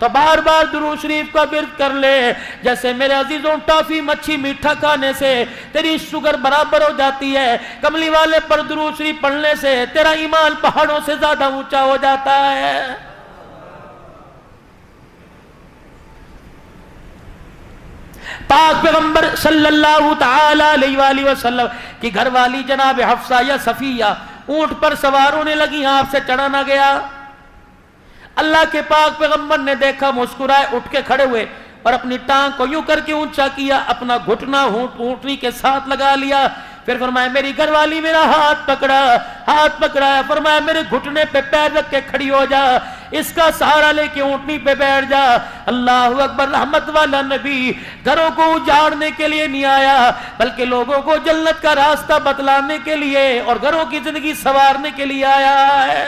تو بار بار درود شریف کا ورد کر لے. جیسے میرے عزیزوں ٹافی مچھی میٹھا کھانے سے تیری شوگر برابر ہو جاتی ہے، کملی والے پر درود شریف پڑھنے سے تیرا ایمان پہاڑوں سے زیادہ اونچا ہو جاتا ہے. پاک پیغمبر صلی اللہ تعالی علیہ وآلہ وسلم کی گھر والی جناب حفصہ یا صفیہ اونٹ پر سوار ہونے لگی، آپ سے چڑھا نہ گیا. اللہ کے پاک پیغمبر نے دیکھا، مسکرائے، اٹھ کے کھڑے ہوئے اور اپنی ٹانگ کو یوں کر کے اونچا کیا، اپنا گھٹنا اونٹنی کے ساتھ لگا لیا. پھر فرمایا میری گھر والی میرا ہاتھ پکڑا، فرمایا میرے گھٹنے پہ پیر رکھ کے کھڑی ہو جا، اس کا سہارا لے کے اونٹنی پہ بیٹھ جا. اللہ اکبر. رحمت والا نبی گھروں کو اجاڑنے کے لیے نہیں آیا، بلکہ لوگوں کو جنت کا راستہ بتلانے کے لیے اور گھروں کی زندگی سنوارنے کے لیے آیا ہے.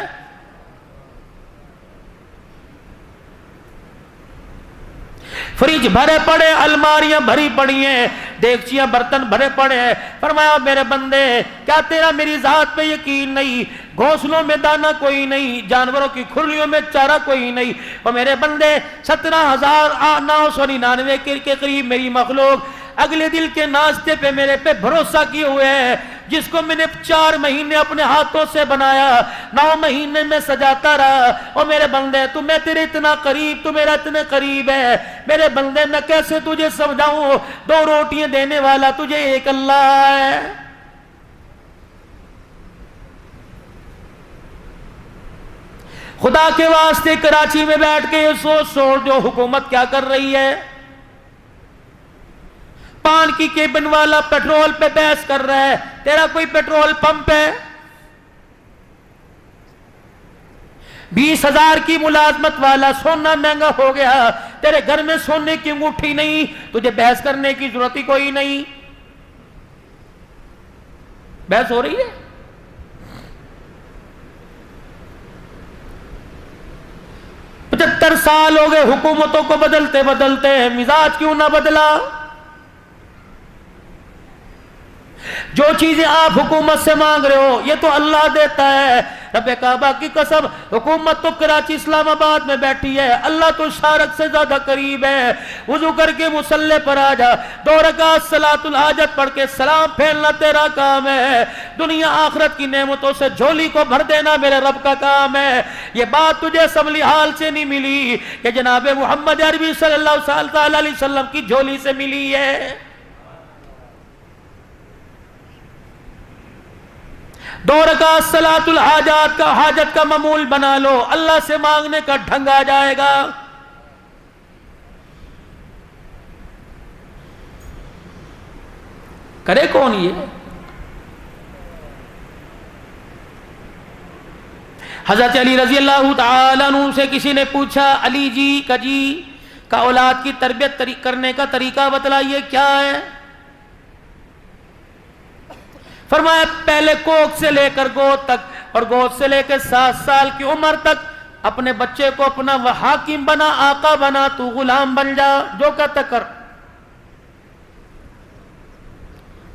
فریج بھرے پڑے، الماریاں بھری پڑی ہیں، دیگچیاں برتن بھرے پڑے ہیں. فرمایا میرے بندے کیا تیرا میری ذات پہ یقین نہیں؟ گھونسلوں میں دانا کوئی نہیں، جانوروں کی کھلیوں میں چارہ کوئی نہیں. اور میرے بندے 17,999 کے قریب میری مخلوق اگلے دل کے ناشتے پہ میرے پہ بھروسہ کیے ہوئے ہیں، جس کو میں نے 4 مہینے اپنے ہاتھوں سے بنایا، 9 مہینے میں سجاتا رہا. اور میرے بندے تو میں تیرے اتنا قریب، تو میرا اتنے قریب ہے میرے بندے، میں کیسے تجھے سمجھاؤں؟ 2 روٹیاں دینے والا تجھے ایک اللہ ہے. خدا کے واسطے کراچی میں بیٹھ کے یہ سوچ جو حکومت کیا کر رہی ہے. پان کی کیبن والا پیٹرول پہ بحث کر رہا ہے، تیرا کوئی پیٹرول پمپ ہے؟ 20,000 کی ملازمت والا، سونا مہنگا ہو گیا، تیرے گھر میں سونے کی انگوٹھی نہیں، تجھے بحث کرنے کی ضرورت ہی کوئی نہیں. بحث ہو رہی ہے. پچہتر سال ہو گئے حکومتوں کو بدلتے بدلتے، مزاج کیوں نہ بدلا؟ جو چیزیں آپ حکومت سے مانگ رہے ہو یہ تو اللہ دیتا ہے. رب کعبہ کی قسم، حکومت تو کراچی اسلام آباد میں بیٹھی ہے، اللہ تو شارق سے زیادہ قریب ہے. وضو کر کے مصلی پر آ جا، 2 رکعت صلاۃ الحاجت پڑھ کے سلام پھیرنا تیرا کام ہے. دنیا آخرت کی نعمتوں سے جھولی کو بھر دینا میرے رب کا کام ہے. یہ بات تجھے اسمبلی حال سے نہیں ملی کہ جناب محمد عربی صلی اللہ علیہ وسلم کی جھولی سے ملی ہے. 2 رکعت صلاۃ الحاجات کا حاجت کا معمول بنا لو، اللہ سے مانگنے کا ڈھنگ آ جائے گا. کرے کون یہ؟ حضرت علی رضی اللہ تعالیٰ عنہ سے کسی نے پوچھا، علی جی کا اولاد کی تربیت کرنے کا طریقہ بتلائیے کیا ہے؟ فرمایا پہلے کوکھ سے لے کر گود تک اور گود سے لے کر 7 سال کی عمر تک اپنے بچے کو اپنا حاکم بنا، آقا بنا، تو غلام بن جا، جو کہتا کر.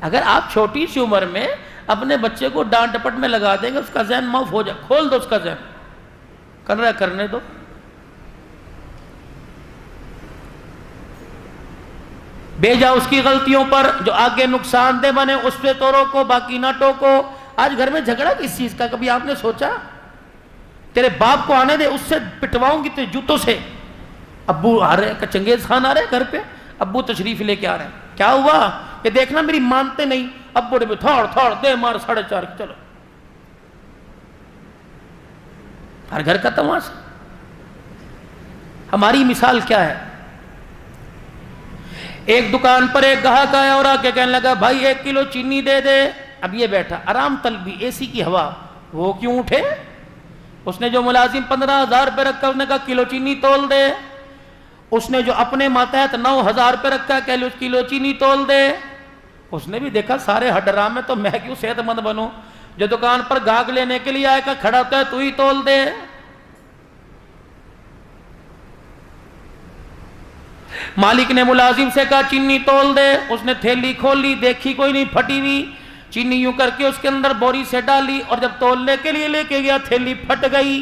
اگر آپ چھوٹی سی عمر میں اپنے بچے کو ڈانٹ ڈپٹ میں لگا دیں گے، اس کا ذہن معاف ہو جائے، کھول دو اس کا ذہن، کر رہا ہے کرنے دو. بھیجا اس کی غلطیوں پر، جو آگے نقصان دہ بنے اس پہ تو روکو، باقی نہ ٹوکو. آج گھر میں جھگڑا کس چیز کا؟ کبھی آپ نے سوچا؟ تیرے باپ کو آنے دے، اس سے پٹواؤں گی تیرے جوتوں سے. ابو آ رہے ہیں، چنگیز خان آ رہے ہیں گھر پہ، ابو تشریف لے کے آ رہے ہیں، کیا ہوا؟ کہ دیکھنا میری مانتے نہیں. ابو نے تھوڑ دے مار 4:30، چلو. ہر گھر کا تماشا. ہماری مثال کیا ہے؟ ایک دکان پر ایک گاہک آیا اور آ کے کہنے لگا بھائی 1 کلو چینی دے دے. اب یہ بیٹھا آرام طلبی، اے سی کی ہوا، وہ کیوں اٹھے؟ اس نے جو ملازم 15,000 روپے رکھا اس نے کہا کلو چینی تول دے. اس نے جو اپنے ماتحت 9,000 روپے رکھا کلو چینی تول دے. اس نے بھی دیکھا سارے حرام میں تو میں کیوں صحت مند بنوں. جو دکان پر گاہک لینے کے لیے آئے گا کھڑا ہوتا ہے تو ہی تول دے. مالک نے ملازم سے کہا چینی تول دے. اس نے تھیلی کھولی، دیکھی کوئی نہیں، پھٹی ہوئی چینی یوں کر کے اس کے اندر بوری سے ڈالی اور جب تولنے کے لیے لے کے گیا تھیلی پھٹ گئی.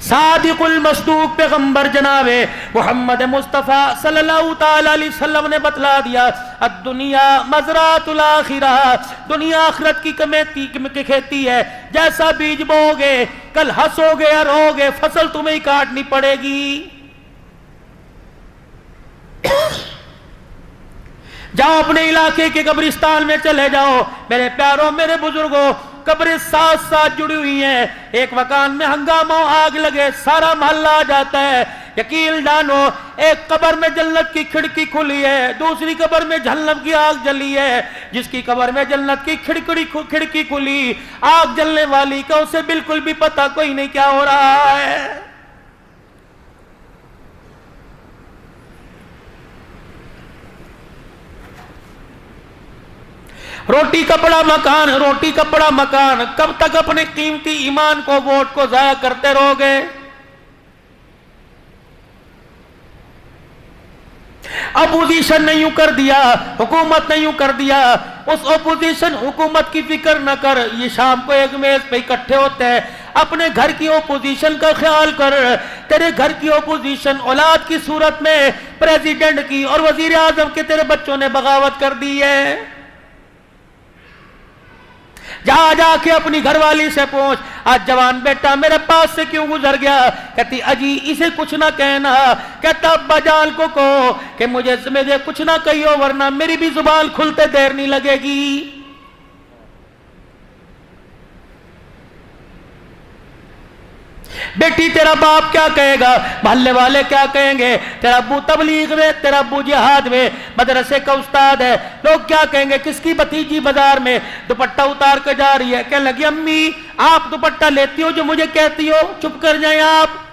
صادق المصدوق پیغمبر جناب محمد مصطفیٰ صلی اللہ تعالی علیہ وسلم نے بتلا دیا الدنیا مزرعۃ الآخرہ، دنیا آخرت کی کھیتی ہے، جیسا بیج بو گے کل ہنسو گے یا رو گے فصل تمہیں ہی کاٹنی پڑے گی۔ جاؤ اپنے علاقے کے قبرستان میں چلے جاؤ میرے پیاروں میرے بزرگوں، قبریں ساتھ ساتھ جڑی ہوئی ہیں، ایک مکان میں ہنگامہ آگ لگے سارا محلہ آ جاتا ہے، یقین جانو ایک قبر میں جنت کی کھڑکی کھلی ہے، دوسری قبر میں جہنم کی آگ جلی ہے، جس کی قبر میں جنت کی کھڑکی کھلی آگ جلنے والی کا اسے بالکل بھی پتہ کوئی نہیں کیا ہو رہا ہے۔ روٹی کپڑا مکان، روٹی کپڑا مکان، کب تک اپنے قیمتی ایمان کو ووٹ کو ضائع کرتے رہو گے؟ اپوزیشن نے یوں کر دیا، حکومت نے یوں کر دیا، اس اپوزیشن حکومت کی فکر نہ کر، یہ شام کو ایک میز پہ اکٹھے ہوتے ہیں، اپنے گھر کی اپوزیشن کا خیال کر، تیرے گھر کی اپوزیشن اولاد کی صورت میں پریزیڈنٹ کی اور وزیر اعظم کے تیرے بچوں نے بغاوت کر دی ہے۔ جا کے اپنی گھر والی سے پوچھ آج جوان بیٹا میرے پاس سے کیوں گزر گیا؟ کہتی اجی اسے کچھ نہ کہنا، کہتا ابا جان کو کہو کہ مجھے کچھ نہ کہیو ورنہ میری بھی زبان کھلتے دیر نہیں لگے گی۔ بیٹی تیرا باپ کیا کہے گا، محلے والے کیا کہیں گے، تیرا ابو تبلیغ میں، تیرا ابو جہاد میں، مدرسے کا استاد ہے، لوگ کیا کہیں گے، کس کی بھتیجی بازار میں دوپٹہ اتار کے جا رہی ہے، کہنے لگی امی آپ دوپٹہ لیتی ہو جو مجھے کہتی ہو، چپ کر جائیں آپ۔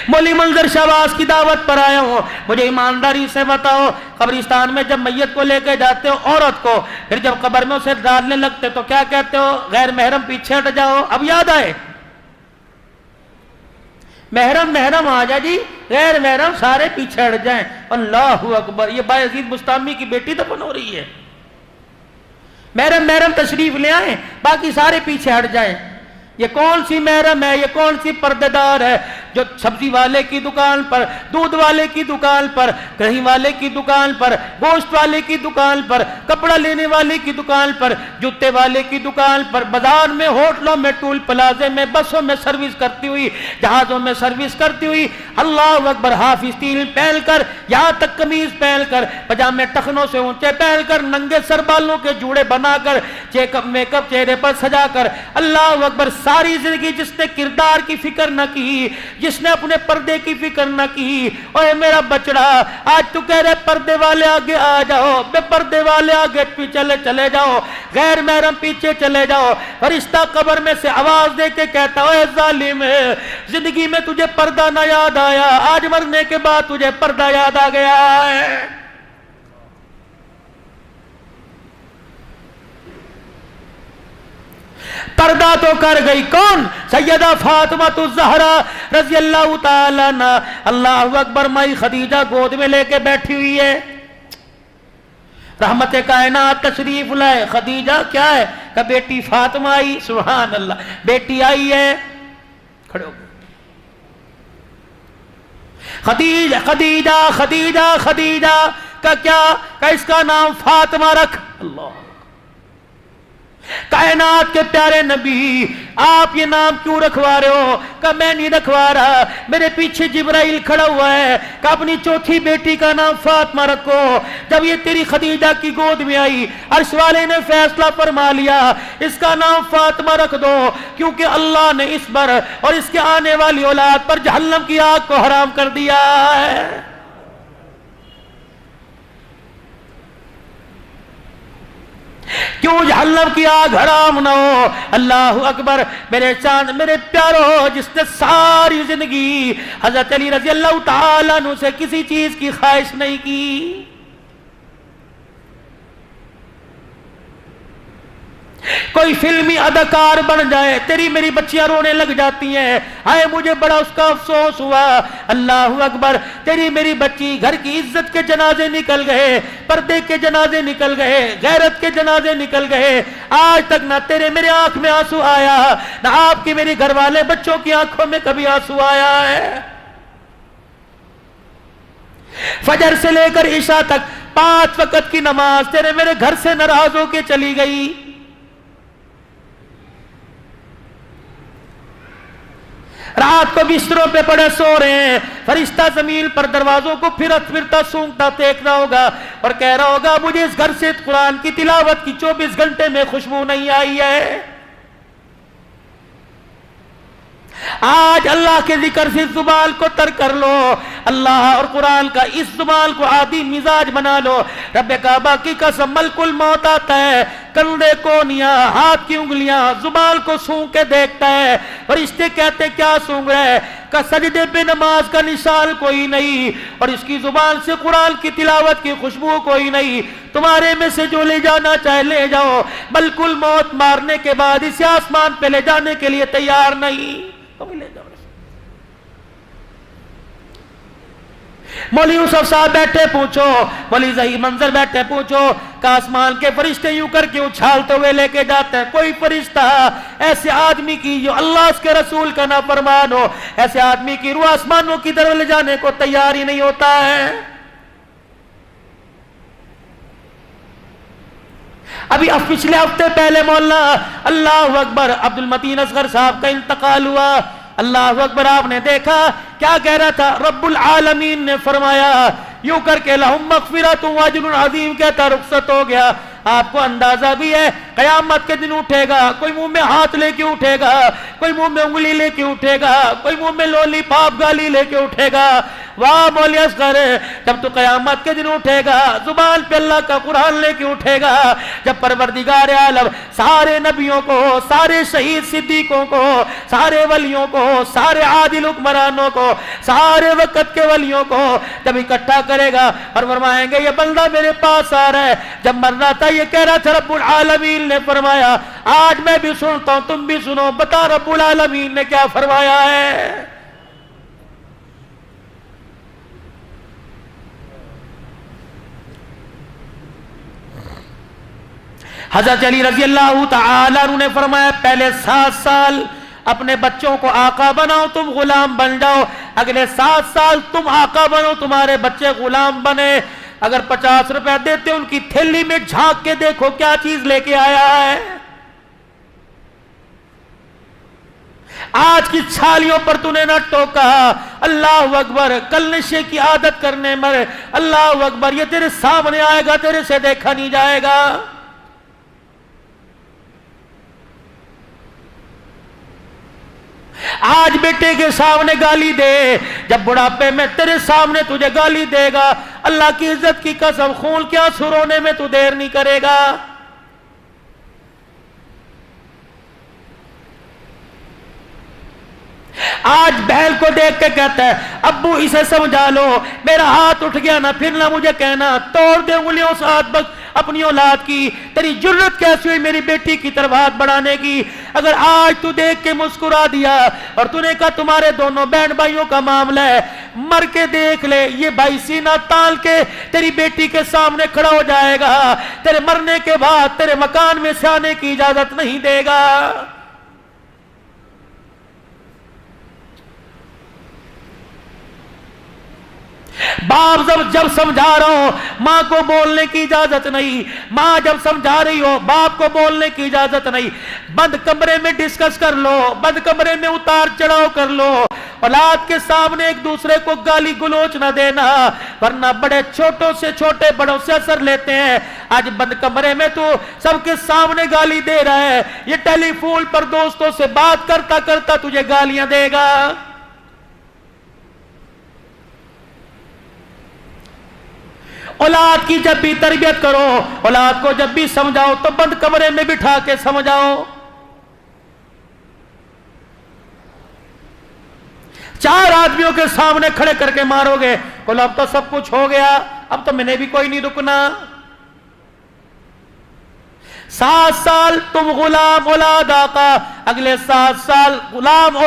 مولی منظر شہباز کی دعوت پر آیا ہوں، مجھے ایمانداری سے بتاؤ قبرستان میں جب میت کو لے کے جاتے ہو عورت کو، پھر جب قبر میں اسے ڈالنے لگتے تو کیا کہتے ہو؟ غیر محرم پیچھے ہٹ جاؤ۔ اب یاد آئے محرم آ جا جی، غیر محرم سارے پیچھے ہٹ جائیں۔ اللہ اکبر، یہ بایزید بستامی کی بیٹی دفن ہو رہی ہے۔ محرم تشریف لے آئیں باقی سارے پیچھے ہٹ جائیں۔ یہ کون سی محرم ہے، یہ کون سی پردے دار ہے جو سبزی والے کی دکان پر، دودھ والے کی دکان پر، کہیں والے کی دکان پر، گوشت والے کی دکان پر، کپڑا لینے والے کی دکان پر، جوتے والے کی دکان پر، بازار میں، ہوٹلوں میں، ٹول پلازے میں، بسوں میں سروس کرتی ہوئی، جہازوں میں سروس کرتی ہوئی، اللہ اکبر، ہاف اسٹیل پہن کر، یہاں تک قمیض پہن کر، پجامے ٹخنوں سے اونچے پہن کر، ننگے سر بالوں کے جوڑے بنا کر، میک اپ چہرے پر سجا کر، اللہ اکبر، ساری زندگی جس نے کردار کی فکر نہ کی، جس نے اپنے پردے کی فکر نہ کی، اوے میرا بچڑا آج تو کہہ رہے پردے والے آگے آ جاؤ، بے پردے والے آگے پیچھے چلے جاؤ، غیر محرم پیچھے چلے جاؤ۔ فرشتہ قبر میں سے آواز دے کے کہتا اے ظالم، زندگی میں تجھے پردہ نہ یاد آیا، آج مرنے کے بعد تجھے پردہ یاد آ گیا ہے۔ پردہ تو کر گئی کون؟ سیدہ فاطمہ الزہرا رضی اللہ تعالیٰ عنہ، اللہ اکبر، مائی خدیجہ گود میں لے کے بیٹھی ہوئی ہے، رحمت کائنات تشریف لائے، خدیجہ کیا ہے؟ کہ بیٹی فاطمہ آئی، سبحان اللہ، بیٹی آئی ہے، کھڑے ہو، خدیجہ کا کیا؟ کہ اس کا نام فاطمہ رکھ۔ اللہ کائنات کے پیارے نبی، آپ یہ نام کیوں رکھوا رہے ہو؟ کہ میں نہیں رکھوا رہا، میرے پیچھے جبرائیل کھڑا ہوا ہے کہ اپنی چوتھی بیٹی کا نام فاطمہ رکھو۔ جب یہ تیری خدیجہ کی گود میں آئی، عرش والے نے فیصلہ فرما لیا اس کا نام فاطمہ رکھ دو، کیونکہ اللہ نے اس پر اور اس کے آنے والی اولاد پر جہنم کی آگ کو حرام کر دیا ہے۔ کیوں جہنم کی آگ حرام نہ ہو؟ اللہ اکبر، میرے چاند، میرے پیارو، جس نے ساری زندگی حضرت علی رضی اللہ تعالیٰ عنہ سے کسی چیز کی خواہش نہیں کی، کوئی فلمی اداکار بن جائے، تیری میری بچیاں رونے لگ جاتی ہیں، ہائے مجھے بڑا اس کا افسوس ہوا۔ اللہ اکبر، تیری میری بچی گھر کی عزت کے جنازے نکل گئے، پردے کے جنازے نکل گئے، غیرت کے جنازے نکل گئے، آج تک نہ تیرے میرے آنکھ میں آنسو آیا، نہ آپ کی میری گھر والے بچوں کی آنکھوں میں کبھی آنسو آیا ہے۔ فجر سے لے کر عشاء تک 5 وقت کی نماز تیرے میرے گھر سے ناراض ہو کے چلی گئی۔ رات کو بستروں پہ پڑے سو رہے ہیں، فرشتہ زمین پر دروازوں کو پھرتا سونگتا دیکھنا ہوگا اور کہہ رہا ہوگا مجھے اس گھر سے قرآن کی تلاوت کی 24 گھنٹے میں خوشبو نہیں آئی ہے۔ آج اللہ کے ذکر سے زبان کو تر کر لو، اللہ اور قرآن کا اس زبان کو عادی مزاج بنا لو۔ رب کعبہ کی قسم ملک الموت آتا ہے، کندھے کونیاں، ہاتھ کی انگلیاں، زبان کو سونگ کے دیکھتا ہے، فرشتے کہتے کیا سونگ رہے؟ کہ سجدے پہ نماز کا نشان کوئی نہیں اور اس کی زبان سے قرآن کی تلاوت کی خوشبو کوئی نہیں، تمہارے میں سے جو لے جانا چاہے لے جاؤ، ملک الموت مارنے کے بعد اسے آسمان پہ لے جانے کے لیے تیار نہیں، تم لے جاؤ۔ مولوی یوسف صاحب بیٹھے پوچھو، مولوی ظہیر منظر بیٹھے پوچھو کہ آسمان کے فرشتے یوں کر کے اچھالتے ہوئے لے کے جاتے ہیں، کوئی فرشتہ ایسے آدمی کی جو اللہ اس کے رسول کا نافرمان ہو، ایسے آدمی کی روح آسمانوں کی طرف لے جانے کو تیار ہی نہیں ہوتا ہے۔ ابھی پچھلے ہفتے پہلے مولانا اللہ اکبر عبد المتین اصغر صاحب کا انتقال ہوا، اللہ اکبر، آپ نے دیکھا کیا کہہ رہا تھا؟ رب العالمین نے فرمایا یوں کر کے لہم مغفرۃ و اجر عظیم کہتا رخصت ہو گیا۔ آپ کو اندازہ بھی ہے قیامت کے دن اٹھے گا، کوئی منہ میں ہاتھ لے کے اٹھے گا، کوئی منہ میں انگلی لے کے اٹھے گا، کوئی منہ میں لولی پاپ گالی لے کے اٹھے گا۔ واہ مولوی اصغر، جب تو قیامت کے دن اٹھے گا زبان پہ اللہ کا قرآن لے کے اٹھے گا، جب پروردگار عالم سارے نبیوں کو، سارے شہید صدیقوں کو، سارے ولیوں کو، سارے عادل حکمرانوں کو، سارے وقت کے ولیوں کو جب اکٹھا کرے گا اور فرمائیں گے یہ بندہ میرے پاس آ رہا ہے، جب مرنا تھا یہ کہہ رہا تھا رب العالمین نے فرمایا، آج میں بھی سنتا ہوں تم بھی سنو، بتا رب العالمین نے کیا فرمایا ہے؟ حضرت علی رضی اللہ تعالیٰ عنہ نے فرمایا پہلے 7 سال اپنے بچوں کو آقا بناؤ، تم غلام بن جاؤ، اگلے 7 سال تم آقا بنو، تمہارے بچے غلام بنے۔ اگر 50 روپے دیتے ان کی تھیلی میں جھانک کے دیکھو کیا چیز لے کے آیا ہے۔ آج کی چھالیوں پر تو نے نہ ٹوکا، اللہ اکبر، کل نشے کی عادت کرنے مر، اللہ اکبر، یہ تیرے سامنے آئے گا، تیرے سے دیکھا نہیں جائے گا۔ آج بیٹے کے سامنے گالی دے، جب بڑھاپے میں تیرے سامنے تجھے گالی دے گا، اللہ کی عزت کی قسم خون کے آنسو رونے میں تو دیر نہیں کرے گا۔ آج بہن کو دیکھ کے کہتا ہے ابو اسے سمجھا لو، میرا ہاتھ اٹھ گیا نا پھر نہ مجھے کہنا، توڑ دے انگلیوں سے ہاتھ اپنی اولاد کی، تیری جرت کیسی ہوئی میری بیٹی کی طرف ہاتھ بڑھانے کی؟ اگر آج تو دیکھ کے مسکرا دیا اور تو نے کہا تمہارے دونوں بہن بھائیوں کا معاملہ ہے، مر کے دیکھ لے، یہ بھائی سینہ تال کے تیری بیٹی کے سامنے کھڑا ہو جائے گا، تیرے مرنے کے بعد تیرے مکان میں سے آنے کی اجازت نہیں دے گا۔ باپ جب سمجھا رہا ہو ماں کو بولنے کی اجازت نہیں، ماں جب سمجھا رہی ہو باپ کو بولنے کی اجازت نہیں، بند کمرے میں ڈسکس کر لو، بند کمرے میں اتار چڑھاؤ کر لو، اولاد کے سامنے ایک دوسرے کو گالی گلوچ نہ دینا، ورنہ بڑے چھوٹوں سے چھوٹے بڑوں سے اثر لیتے ہیں۔ آج بند کمرے میں تو سب کے سامنے گالی دے رہا ہے، یہ ٹیلی فون پر دوستوں سے بات کرتا کرتا تجھے گالیاں دے گا۔ اولاد کی جب بھی تربیت کرو، اولاد کو جب بھی سمجھاؤ تو بند کمرے میں بٹھا کے سمجھاؤ۔ 4 آدمیوں کے سامنے کھڑے کر کے مارو گے، بولو اب تو سب کچھ ہو گیا، اب تو میں نے بھی کوئی نہیں رکنا۔ 7 سال تم غلام اولاد آقا، اگلے 7 سال غلام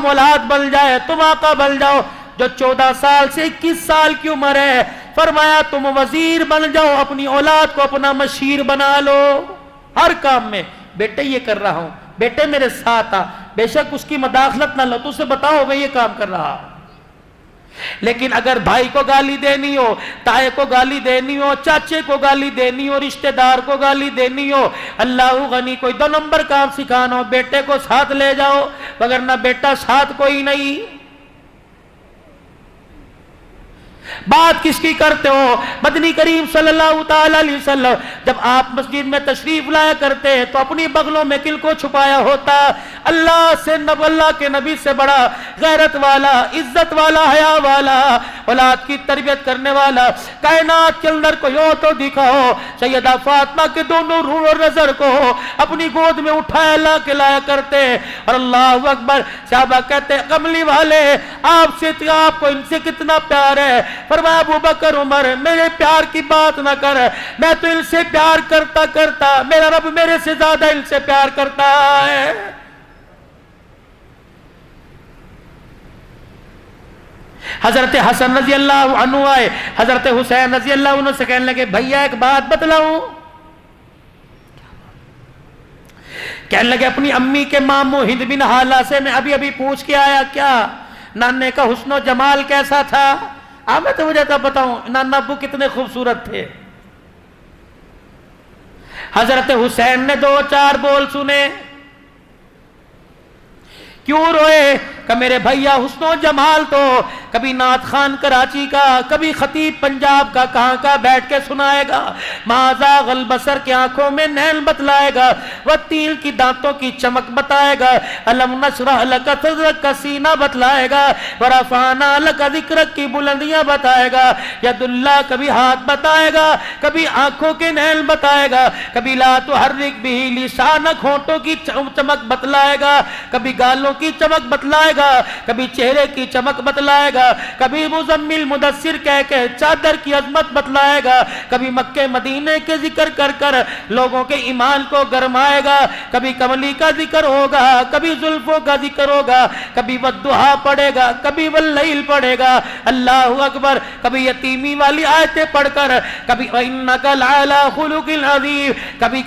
اولاد بن جائے، تم آقا بن جاؤ. جو 14 سال سے 21 سال کی عمر ہے، فرمایا تم وزیر بن جاؤ، اپنی اولاد کو اپنا مشیر بنا لو ہر کام میں. بیٹے یہ کر رہا ہوں، بیٹے میرے ساتھ آ، بے شک اس کی مداخلت نہ لو، تو اسے بتاؤ میں یہ کام کر رہا ہوں. لیکن اگر بھائی کو گالی دینی ہو، تائے کو گالی دینی ہو، چاچے کو گالی دینی ہو، رشتہ دار کو گالی دینی ہو، اللہ غنی کوئی 2 نمبر کام سکھانا ہو، بیٹے کو ساتھ لے جاؤ، وگرنہ بیٹا ساتھ کوئی نہیں. بات کس کی کرتے ہو؟ مدنی کریم صلی اللہ تعالی علیہ وسلم جب آپ مسجد میں تشریف لایا کرتے تو اپنی بغلوں میں کل کو چھپایا ہوتا. اللہ کے نبی سے بڑا غیرت والا، عزت والا، حیا والا، اولاد کی تربیت کرنے والا کائنات کے اندر کوئی ہو تو دکھاؤ. سیدہ فاطمہ کے دونوں روح اور نظر کو اپنی گود میں اٹھایا لا کے لایا کرتے، اور اللہ اکبر. صحابہ کہتے کملی والے آپ کو ان سے کتنا پیار ہے. فرمایا ابو بکر عمر میرے پیار کی بات نہ کر، میں تو ان سے پیار کرتا کرتا میرا رب میرے سے زیادہ ان سے پیار کرتا ہے. حضرت حسن رضی اللہ عنہ آئے، حضرت حسین رضی اللہ عنہ سے کہنے لگے بھیا ایک بات بتلاؤں. کہنے لگے اپنی امی کے ماموں ہند بن حالہ سے میں ابھی پوچھ کے آیا، کیا نانے کا حسن و جمال کیسا تھا؟ میں تو مجھے تو بتاؤں نانا ابو کتنے خوبصورت تھے. حضرت حسین نے 2-4 بول سنے، کیوں روئے؟ کہ میرے بھیا حسن و جمال تو کبھی نعت خان کراچی کا، کبھی خطیب پنجاب کا کہاں کا بیٹھ کے سنائے گا، مازاغ البصر کی آنکھوں میں نیل بتلائے گا، والتین کی دانتوں کی چمک بتائے گا، الم نشرح لک صدرک کا سینہ بتلائے گا، ورفعنا لک ذکرک کی بلندیاں بتائے گا. ید اللہ کبھی ہاتھ بتائے گا، کبھی آنکھوں کے نیل بتائے گا، کبھی لا تحرک بہ لسانک ہونٹوں کی چمک بتلائے گا، کبھی گالوں کی چمک بتلائے گا، کبھی چہرے کی چمک بتلائے گا، کبھی مزمل مدثر کہہ کے چادر کی عظمت بتلائے گا، کبھی مکہ مدینے کے ذکر کر کر لوگوں کے ایمان کو گرمائے گا، کبھی کملی کا ذکر ہوگا، کبھی زلفوں کا ذکر ہوگا، کبھی والضحیٰ پڑھے گا، کبھی واللیل پڑھے گا، اللہ اکبر، کبھی یتیمی والی آیتیں پڑھ کر، کبھی وَإِنَّكَ لَعَلَىٰ خُلُقٍ عَظِيمٍ،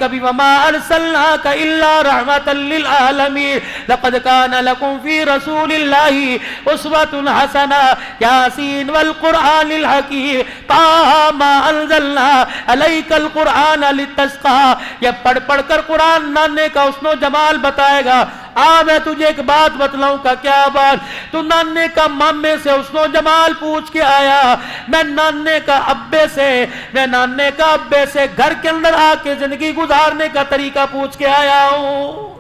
کبھی وَمَا أَرْسَلْنَاكَ إِلَّا رَحْمَةً لِّلْعَالَمِينَ لَقَدْ كَانَ لَكُمْ فِي رَسُولِ اللَّهِ أُسْوَةٌ حَسَنَةٌ يَاسِينَ وَالْقُرْآنِ الْحَكِيمِ طَٰهَ مَا أَنزَلْنَا عَلَيْكَ الْقُرْآنَ لِتَشْقَىٰ. یہ پڑھ کر قرآن نانے کا حسن و جمال بتائے گا. میں تجھے ایک بات بتلاؤں کا، کیا بات؟ تو نانے کا مامے سے حسن و جمال پوچھ کے آیا، میں نانے کا ابے سے گھر کے اندر آ کے زندگی گزارنے کا طریقہ پوچھ کے آیا ہوں.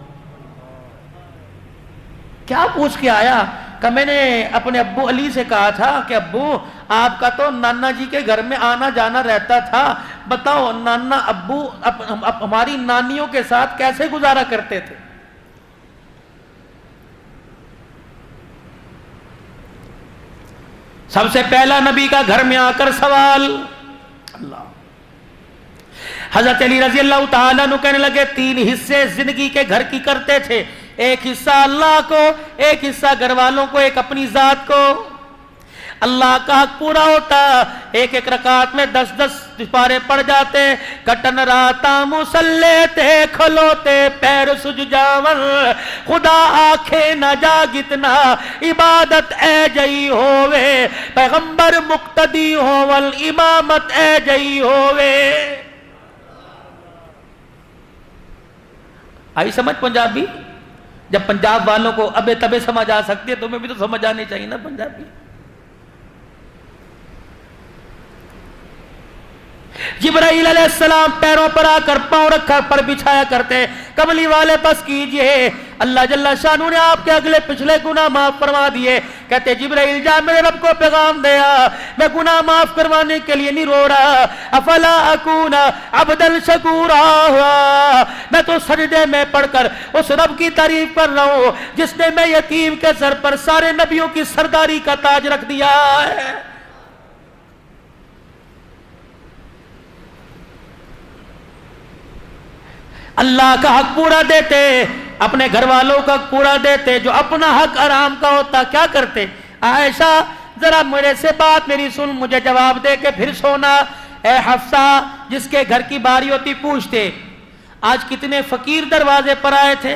کیا پوچھ کے آیا؟ کہ میں نے اپنے ابو علی سے کہا تھا کہ ابو آپ کا تو نانا جی کے گھر میں آنا جانا رہتا تھا، بتاؤ نانا ابو ہماری نانیوں کے ساتھ کیسے گزارا کرتے تھے؟ سب سے پہلا نبی کا گھر میں آ کر سوال. اللہ. حضرت علی رضی اللہ تعالیٰ عنہ کہنے لگے 3 حصے زندگی کے گھر کی کرتے تھے، ایک حصہ اللہ کو، ایک حصہ گھر والوں کو، ایک اپنی ذات کو. اللہ کا حق پورا ہوتا، ایک ایک رکعت میں 10 پارے پڑ جاتے، کٹن راتا مسلے تے کھلوتے پیر سج جاور، خدا آنکھے نہ جاگتنا عبادت اے جئی ہووے، پیغمبر مقتدی ہوول امامت اے جئی ہووے. آئی سمجھ پنجابی؟ جب پنجاب والوں کو ابے تبے سمجھ آ سکتی ہے، تمہیں بھی تو سمجھ آنی چاہیے نا پنجابی. جبرائیل علیہ السلام پیروں پر آ کر پاؤں رکھا پر بچھایا کرتے، کملی والے بس کیجئے، اللہ جل شانہ نے آپ کے اگلے پچھلے گناہ معاف فرما دیے. کہتے جبرائیل جا میرے رب کو پیغام دیا، میں گناہ معاف کروانے کے لیے نہیں رو رہا، افلا اکون عبدا شکورا، میں تو سجدے میں پڑھ کر اس رب کی تعریف کر رہا ہوں جس نے میں یتیم کے سر پر سارے نبیوں کی سرداری کا تاج رکھ دیا ہے. اللہ کا حق پورا دیتے، اپنے گھر والوں کا حق پورا دیتے، جو اپنا حق آرام کا ہوتا کیا کرتے؟ عائشہ ذرا میرے سے بات میری سن، مجھے جواب دے کے پھر سونا۔ اے حفصہ، جس کے گھر کی باری ہوتی پوچھتے آج کتنے فقیر دروازے پر آئے تھے،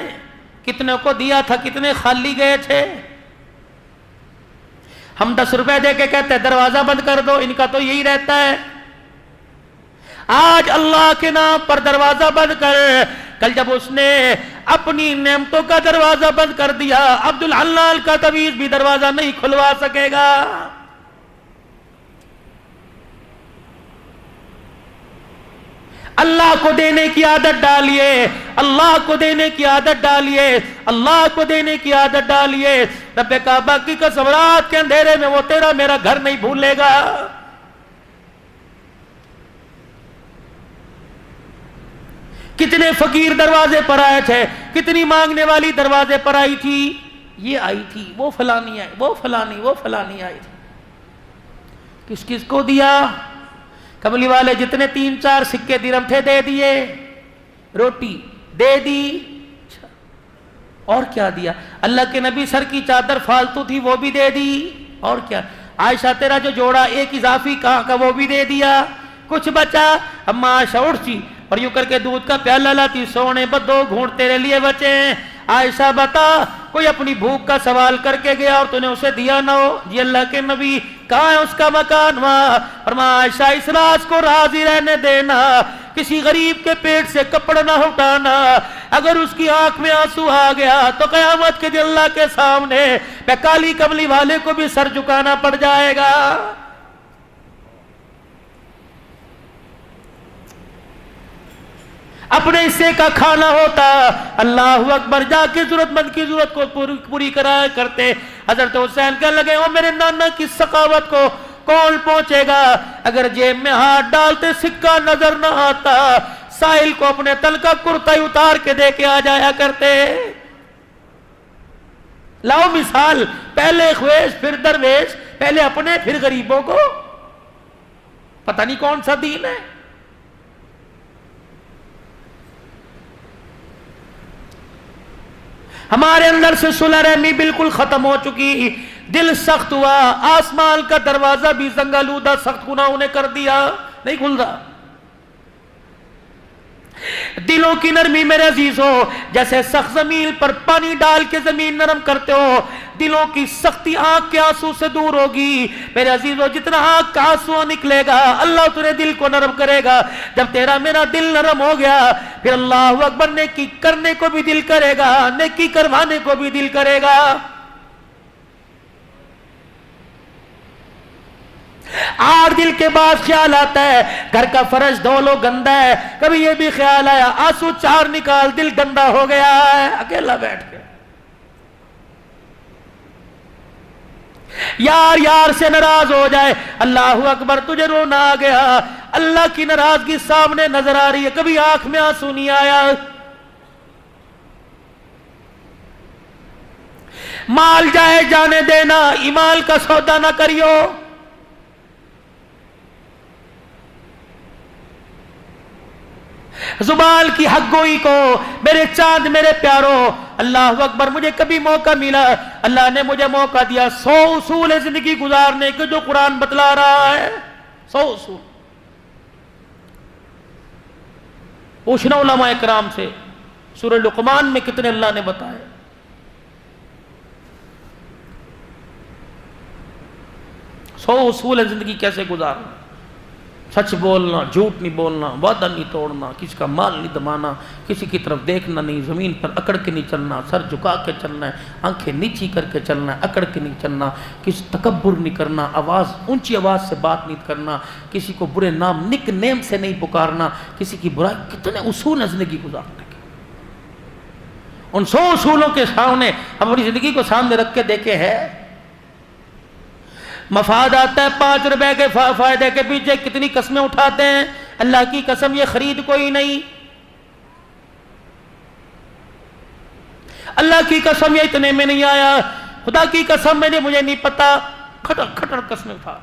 کتنے کو دیا تھا، کتنے خالی گئے تھے؟ ہم 10 روپے دے کے کہتے ہیں دروازہ بند کر دو، ان کا تو یہی رہتا ہے۔ آج اللہ کے نام پر دروازہ بند کر، کل جب اس نے اپنی نعمتوں کا دروازہ بند کر دیا، عبدالحلال کا تعویذ بھی دروازہ نہیں کھلوا سکے گا۔ اللہ کو دینے کی عادت ڈالیے، اللہ کو دینے کی عادت ڈالیے، اللہ کو دینے کی عادت ڈالیے۔ رب کعبہ کی قسم، رات کے اندھیرے میں وہ تیرا میرا گھر نہیں بھولے گا۔ کتنے فقیر دروازے پر آئے تھے، کتنی مانگنے والی دروازے پر آئی تھی، یہ آئی تھی، وہ فلانی آئی، وہ فلانی آئی تھی۔ کس کس کو دیا؟ کملی والے جتنے 3-4 سکے درہم تھے دے دیے، روٹی دے دی، اور کیا دیا؟ اللہ کے نبی سر کی چادر فالتو تھی وہ بھی دے دی، اور کیا؟ عائشہ تیرا جو جوڑا ایک اضافی کہاں کا وہ بھی دے دیا، کچھ بچا؟ اما عائشہ اٹھتی اور یوں کر کے دودھ کا پیالہ لاتی، سونے بدو گھونٹ تیرے لیے بچے ہیں۔ عائشہ بتا، کوئی اپنی بھوک کا سوال کر کے گیا اور تو نے اسے دیا نہ ہو؟ جی اللہ کے نبی، کہاں ہے اس کا مکان؟ وہاں۔ فرمایا عائشہ اس راز کو راضی رہنے دینا، کسی غریب کے پیٹ سے کپڑا نہ اٹھانا، اگر اس کی آنکھ میں آنسو آ گیا تو قیامت کے دن اللہ کے سامنے پہ کالی کملی والے کو بھی سر جھکانا پڑ جائے گا۔ اپنے حصے کا کھانا ہوتا، اللہ اکبر، جا کے ضرورت مند کی ضرورت کو پوری کرایا کرتے۔ حضرت حسین کہنے لگے، او میرے نانا کی سخاوت کو کون پہنچے گا؟ اگر جیب میں ہاتھ ڈالتے سکہ نظر نہ آتا، سائل کو اپنے تل کا کرتا ہی اتار کے دے کے آ جایا کرتے۔ لاؤ مثال، پہلے خویش پھر درویش، پہلے اپنے پھر غریبوں کو۔ پتہ نہیں کون سا دین ہے۔ ہمارے اندر سے صلح رحمی بالکل ختم ہو چکی، دل سخت ہوا، آسمان کا دروازہ بھی زنگالودہ سخت گناہوں نے کر دیا، نہیں کھل رہا۔ دلوں کی نرمی میرے عزیزوں، جیسے سخت زمین پر پانی ڈال کے زمین نرم کرتے ہو، دلوں کی سختی آنکھ کے آنسو سے دور ہوگی۔ میرے عزیزوں، جتنا آنکھ کا آنسو نکلے گا اللہ تیرے دل کو نرم کرے گا۔ جب تیرا میرا دل نرم ہو گیا پھر اللہ اکبر نیکی کرنے کو بھی دل کرے گا، نیکی کروانے کو بھی دل کرے گا۔ آر دل کے بعد خیال آتا ہے گھر کا فرش دھو لو گندا ہے، کبھی یہ بھی خیال آیا آنسو 4 نکال دل گندا ہو گیا ہے، اکیلا بیٹھ کے یار یار سے ناراض ہو جائے، اللہ اکبر تجھے رونا آ گیا، اللہ کی ناراضگی سامنے نظر آ رہی ہے، کبھی آنکھ میں آنسو نہیں آیا۔ مال جائے جانے دینا، ایمان کا سودا نہ کریو۔ زبان کی حق گوئی کو، میرے چاند میرے پیاروں، اللہ اکبر، مجھے کبھی موقع ملا، اللہ نے مجھے موقع دیا 100 اصول زندگی گزارنے کے جو قرآن بتلا رہا ہے، 100 اصول۔ پوچھنا علماء کرام سے، سورہ لقمان میں کتنے اللہ نے بتائے۔ 100 اصول زندگی کیسے گزارنا، سچ بولنا، جھوٹ نہیں بولنا، وعدہ نہیں توڑنا، کسی کا مال نہیں دبانا، کسی کی طرف دیکھنا نہیں، زمین پر اکڑ کے نہیں چلنا، سر جھکا کے چلنا ہے، آنکھیں نیچی کر کے چلنا ہے، اکڑ کے نہیں چلنا، کسی تکبر نہیں کرنا، اونچی آواز سے بات نہیں کرنا، کسی کو برے نام نک نیم سے نہیں پکارنا، کسی کی برائی، کتنے اصول ہیں زندگی گزارنے کے۔ ان 100 اصولوں کے سامنے ہم اپنی زندگی کو سامنے رکھ کے دیکھے ہے، مفاد آتا ہے 5 روپے کے فائدے کے پیچھے کتنی قسمیں اٹھاتے ہیں، اللہ کی قسم یہ خرید کوئی نہیں، اللہ کی قسم یہ اتنے میں نہیں آیا، خدا کی قسم مجھے نہیں پتا، کھٹر کھٹر قسمیں اٹھا۔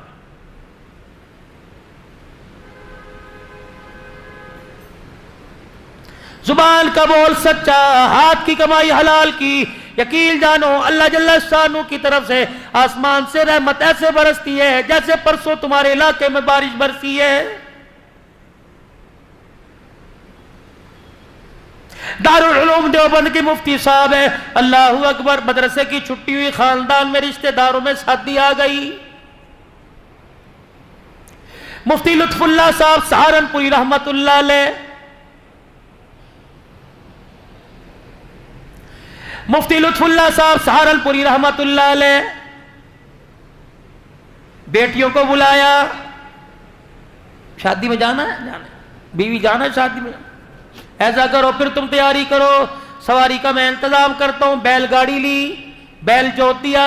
زبان کا بول سچا، ہاتھ کی کمائی حلال کی، یقین جانو اللہ جل شانہ کی طرف سے آسمان سے رحمت ایسے برستی ہے جیسے پرسوں تمہارے علاقے میں بارش برسی ہے۔ دارالعلوم دیوبند کی مفتی صاحب ہے، اللہ اکبر، مدرسے کی چھٹی ہوئی، خاندان میں رشتہ داروں میں شادی آ گئی۔ مفتی لطف اللہ صاحب سہارنپوری رحمت اللہ علیہ، مفتی لطف اللہ صاحب سہارنپوری رحمت اللہ علیہ، بیٹیوں کو بلایا، شادی میں جانا ہے، جانا ہے، بیوی جانا ہے شادی میں، ایسا کرو پھر تم تیاری کرو، سواری کا میں انتظام کرتا ہوں۔ بیل گاڑی لی، بیل جوت دیا،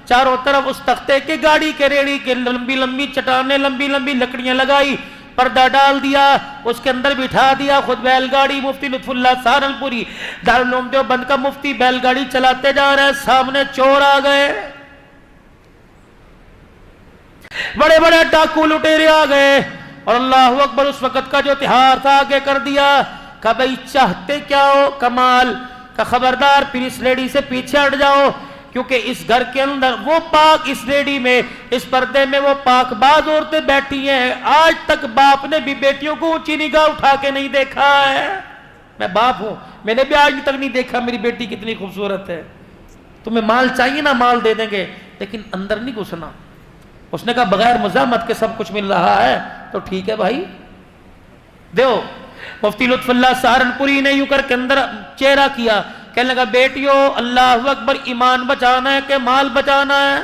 چاروں طرف اس تختے کے گاڑی کے ریڑھی کے لمبی لمبی چٹانیں، لمبی لمبی لکڑیاں لگائی، پردہ ڈال دیا، اس کے اندر بٹھا دیا خود بیل گاڑی۔ مفتی لطف اللہ سہارنپوری دارالعلوم دیوبند کا مفتی بیل گاڑی چلاتے جا رہے ہیں، سامنے چور آ گئے، بڑے بڑے ڈاکو لٹیرے آ گئے، اور اللہ اکبر، اس وقت کا جو تہار تھا آگے کر دیا کہ بھئی چاہتے کیا ہو کمال، کہ خبردار پھر اس لیڈی سے پیچھے ہٹ جاؤ، کیونکہ اس گھر کے اندر وہ پاک، اس لیڈی میں، اس پردے میں وہ پاک باز عورتیں بیٹھی ہیں، آج تک باپ نے بھی بیٹیوں کو اونچی نگاہ اٹھا کے نہیں دیکھا ہے۔ میں باپ ہوں، میں نے بھی آج تک نہیں دیکھا میری بیٹی کتنی خوبصورت ہے۔ تمہیں مال چاہیے نا، مال دے دیں گے، لیکن اندر نہیں گھسنا۔ اس نے کہا بغیر مزاحمت کے سب کچھ مل رہا ہے تو ٹھیک ہے بھائی دیو۔ مفتی لطف اللہ سہارنپوری نے یوں کر کے اندر چہرہ کیا، کہنے لگا بیٹیو اللہ اکبر، ایمان بچانا ہے کہ مال بچانا ہے؟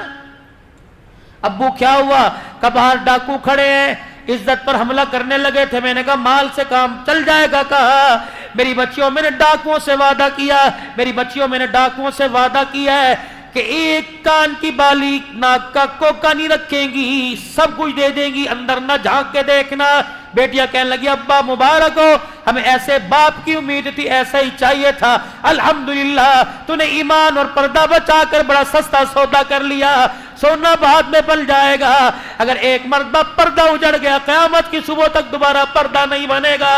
ابو کیا ہوا؟ کہ باہر ڈاکو کھڑے ہیں، عزت پر حملہ کرنے لگے تھے، میں نے کہا مال سے کام چل جائے گا۔ کہا میری بچیوں میں نے ڈاکوؤں سے وعدہ کیا، میری بچیوں میں نے ڈاکوؤں سے وعدہ کیا ہے کہ ایک کان کی بالی ناک کا کوکا نہیں رکھیں گی، سب کچھ دے دیں گی، اندر نہ جھانک کے دیکھنا۔ بیٹیاں کہنے لگی ابا مبارک ہو، ہمیں ایسے باپ کی امید تھی، ایسا ہی چاہیے تھا، الحمدللہ تو نے ایمان اور پردہ بچا کر بڑا سستا سودا کر لیا، سونا بعد میں بن جائے گا، اگر ایک مرتبہ پردہ اجڑ گیا قیامت کی صبح تک دوبارہ پردہ نہیں بنے گا۔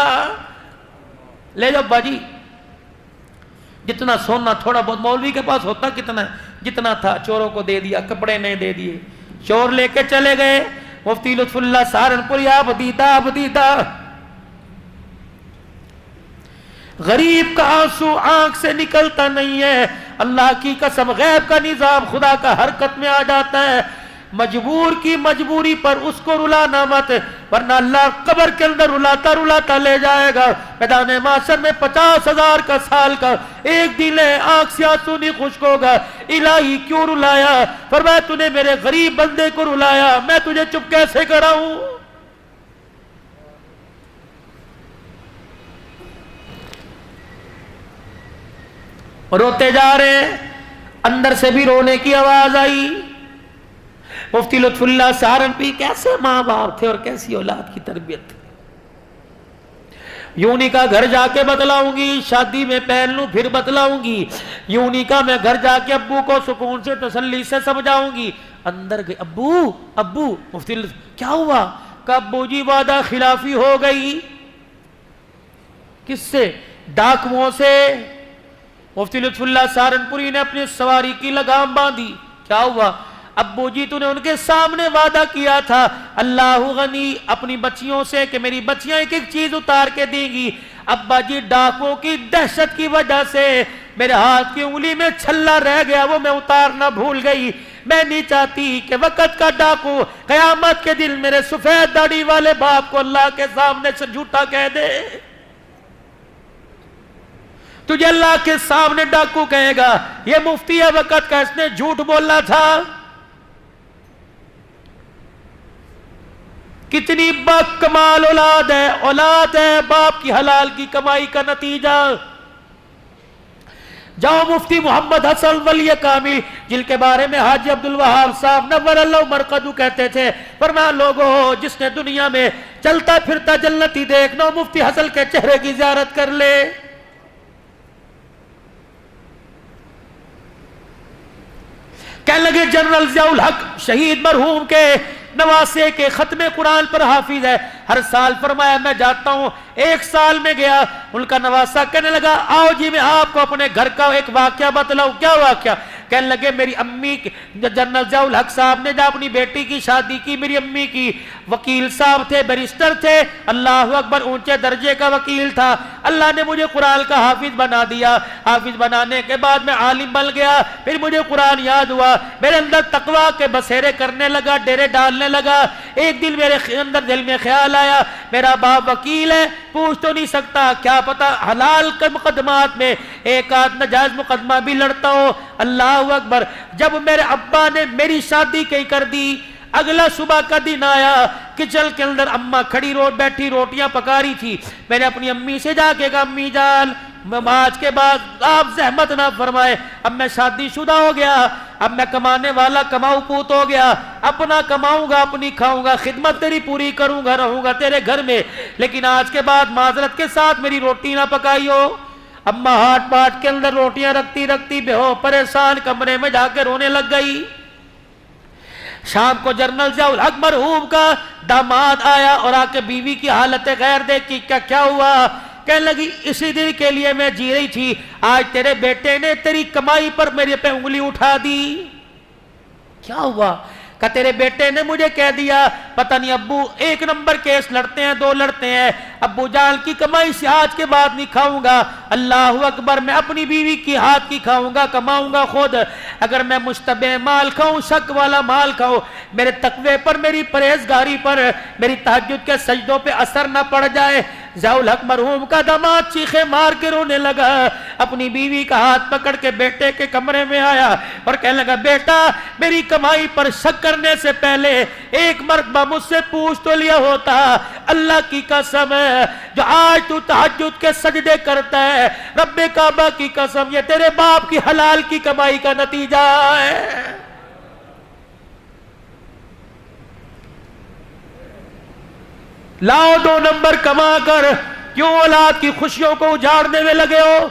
لے جاؤ باجی، جتنا سونا تھوڑا بہت مولوی کے پاس ہوتا کتنا ہے، جتنا تھا چوروں کو دے دیا، کپڑے نہیں دے دیے، چور لے کے چلے گئے۔ مفتی لطف اللہ سہارنپوری آپ دیدہ غریب کا آنسو آنکھ سے نکلتا نہیں ہے، اللہ کی قسم غیب کا نظام خدا کا حرکت میں آ جاتا ہے۔ مجبور کی مجبوری پر اس کو رلانا مت، ورنہ اللہ قبر کے اندر رلاتا رلاتا لے جائے گا۔ میدان محشر میں 50,000 کا سال کا ایک دن ہے، آنکھ سے آنسو نہیں خشک ہوگا۔ الہی کیوں رلایا؟ فرمایا تو نے میرے غریب بندے کو رلایا، میں تجھے چپ کیسے کراؤں؟ روتے جا رہے ہیں، اندر سے بھی رونے کی آواز آئی۔ مفتی لطف اللہ سہارنپوری کیسے ماں باپ تھے اور کیسی اولاد کی تربیت تھی۔ یوں نہیں کہا گھر جا کے بتلاؤں گی، شادی میں پہن لوں پھر بتلاؤں گی، یوں نہیں کہا میں گھر جا کے ابو کو سکون سے تسلی سے سمجھاؤں گی۔ اندر گئے، ابو مفتی کیا ہوا؟ کہ ابو جی وعدہ خلافی ہو گئی۔ کس سے؟ ڈاکوؤں سے۔ مفتی لطف اللہ سہارنپوری نے اپنی سواری کی لگام باندھی۔ کیا ہوا؟ ابو جی تو نے ان کے سامنے وعدہ کیا تھا اللہ غنی اپنی بچیوں سے کہ میری بچیاں ایک ایک چیز اتار کے دیں گی، ابا جی ڈاکوں کی دہشت کی وجہ سے میرے ہاتھ کی انگلی میں چھلا رہ گیا، وہ میں اتارنا بھول گئی۔ میں نہیں چاہتی کہ وقت کا ڈاکو قیامت کے دن میرے سفید داڑھی والے باپ کو اللہ کے سامنے سے جھوٹا کہہ دے۔ تجھے اللہ کے سامنے ڈاکو کہے گا یہ مفتی ہے وقت کا، اس نے جھوٹ بولنا تھا۔ کتنی باکمال اولاد ہے باپ کی حلال کی کمائی کا نتیجہ۔ جاؤ مفتی محمد حسن ولی کامل جن کے بارے میں حاجی عبدالوہاب صاحب نور اللہ مرقدو کہتے تھے، فرمایا لوگوں جس نے دنیا میں چلتا پھرتا جنتی دیکھنا مفتی حسن کے چہرے کی زیارت کر لے۔ کہنے لگے جنرل ضیاء الحق شہید مرحوم کے نواسے کے ختم قرآن پر حافظ ہے، ہر سال فرمایا میں جاتا ہوں، ایک سال میں گیا، ان کا نواسا کہنے لگا آؤ جی میں آپ کو اپنے گھر کا ایک واقعہ بتلاؤں۔ کیا واقعہ؟ کہنے لگے میری امی جنرل ضیاء الحق صاحب نے جب اپنی بیٹی کی شادی کی، میری امی کی، وکیل صاحب تھے، بیرسٹر تھے، اللہ اکبر، اونچے درجے کا وکیل تھا، اللہ نے مجھے قرآن کا حافظ بنا دیا، حافظ بنانے کے بعد میں عالم بن گیا، پھر مجھے قرآن یاد ہوا، میرے اندر تقویٰ کے بسیرے کرنے لگا، ڈیرے ڈالنے لگا۔ ایک دن میرے اندر دل میں خیال آیا میرا باپ وکیل ہے، پوچھ تو نہیں سکتا، کیا پتا حلال کے مقدمات میں ایک آدھ ناجائز مقدمہ بھی لڑتا ہو۔ اللہ اکبر، جب میرے ابا نے میری شادی کی کر دی، اگلا صبح کا دن آیا، کچن کے اندر اماں کھڑی بیٹھی روٹیاں پکا رہی تھی، میں نے اپنی امی سے جا کے کہا امی جان آج کے بعد آپ زحمت نہ فرمائے، اب میں شادی شدہ ہو گیا، اب میں کمانے والا کماؤ پوت ہو گیا، اپنا کماؤں گا اپنی کھاؤں گا، خدمت تیری پوری کروں گا، رہوں گا تیرے گھر میں، لیکن آج کے بعد معذرت کے ساتھ میری روٹی نہ پکائی ہو۔ اماں ہاتھ پاٹ کے اندر روٹیاں رکھتی رکھتی بے ہو پریشان کمرے میں جا کے رونے لگ گئی۔ شام کو جنرل ضیاء الحق مرحوم کا داماد آیا اور آ کے بیوی کی حالت غیر دیکھی، کیا ہوا؟ کہنے لگی اسی دن کے لیے میں جی رہی تھی، آج تیرے بیٹے نے تیری کمائی پر میرے پہ انگلی اٹھا دی۔ کیا ہوا؟ کہ تیرے بیٹے نے مجھے کہہ دیا پتہ نہیں ابو ایک نمبر کیس لڑتے ہیں، دو لڑتے ہیں، ابو جان کی کمائی سے آج کے بعد نہیں کھاؤں گا، اللہ اکبر، میں اپنی بیوی کی ہاتھ کی کھاؤں گا، کماؤں گا خود، اگر میں مشتبہ مال کھاؤں، شک والا مال کھاؤں، میرے تقوی پر، میری پرہیزگاری پر، میری تہجد کے سجدوں پہ اثر نہ پڑ جائے۔ ضیاء الحق مرحوم کا داماد چیخے مار کے رونے لگا، اپنی بیوی کا ہاتھ پکڑ کے بیٹے کے کمرے میں آیا اور کہنے لگا بیٹا میری کمائی پر شک کرنے سے پہلے ایک مرتبہ مجھ سے پوچھ تو لیا ہوتا، اللہ کی قسم ہے جو آج تو تہجد کے سجدے کرتا ہے، رب کعبہ کی قسم یہ تیرے باپ کی حلال کی کمائی کا نتیجہ ہے۔ لاؤ 2 نمبر کما کر کیوں اولاد کی خوشیوں کو اجاڑنے میں لگے ہو؟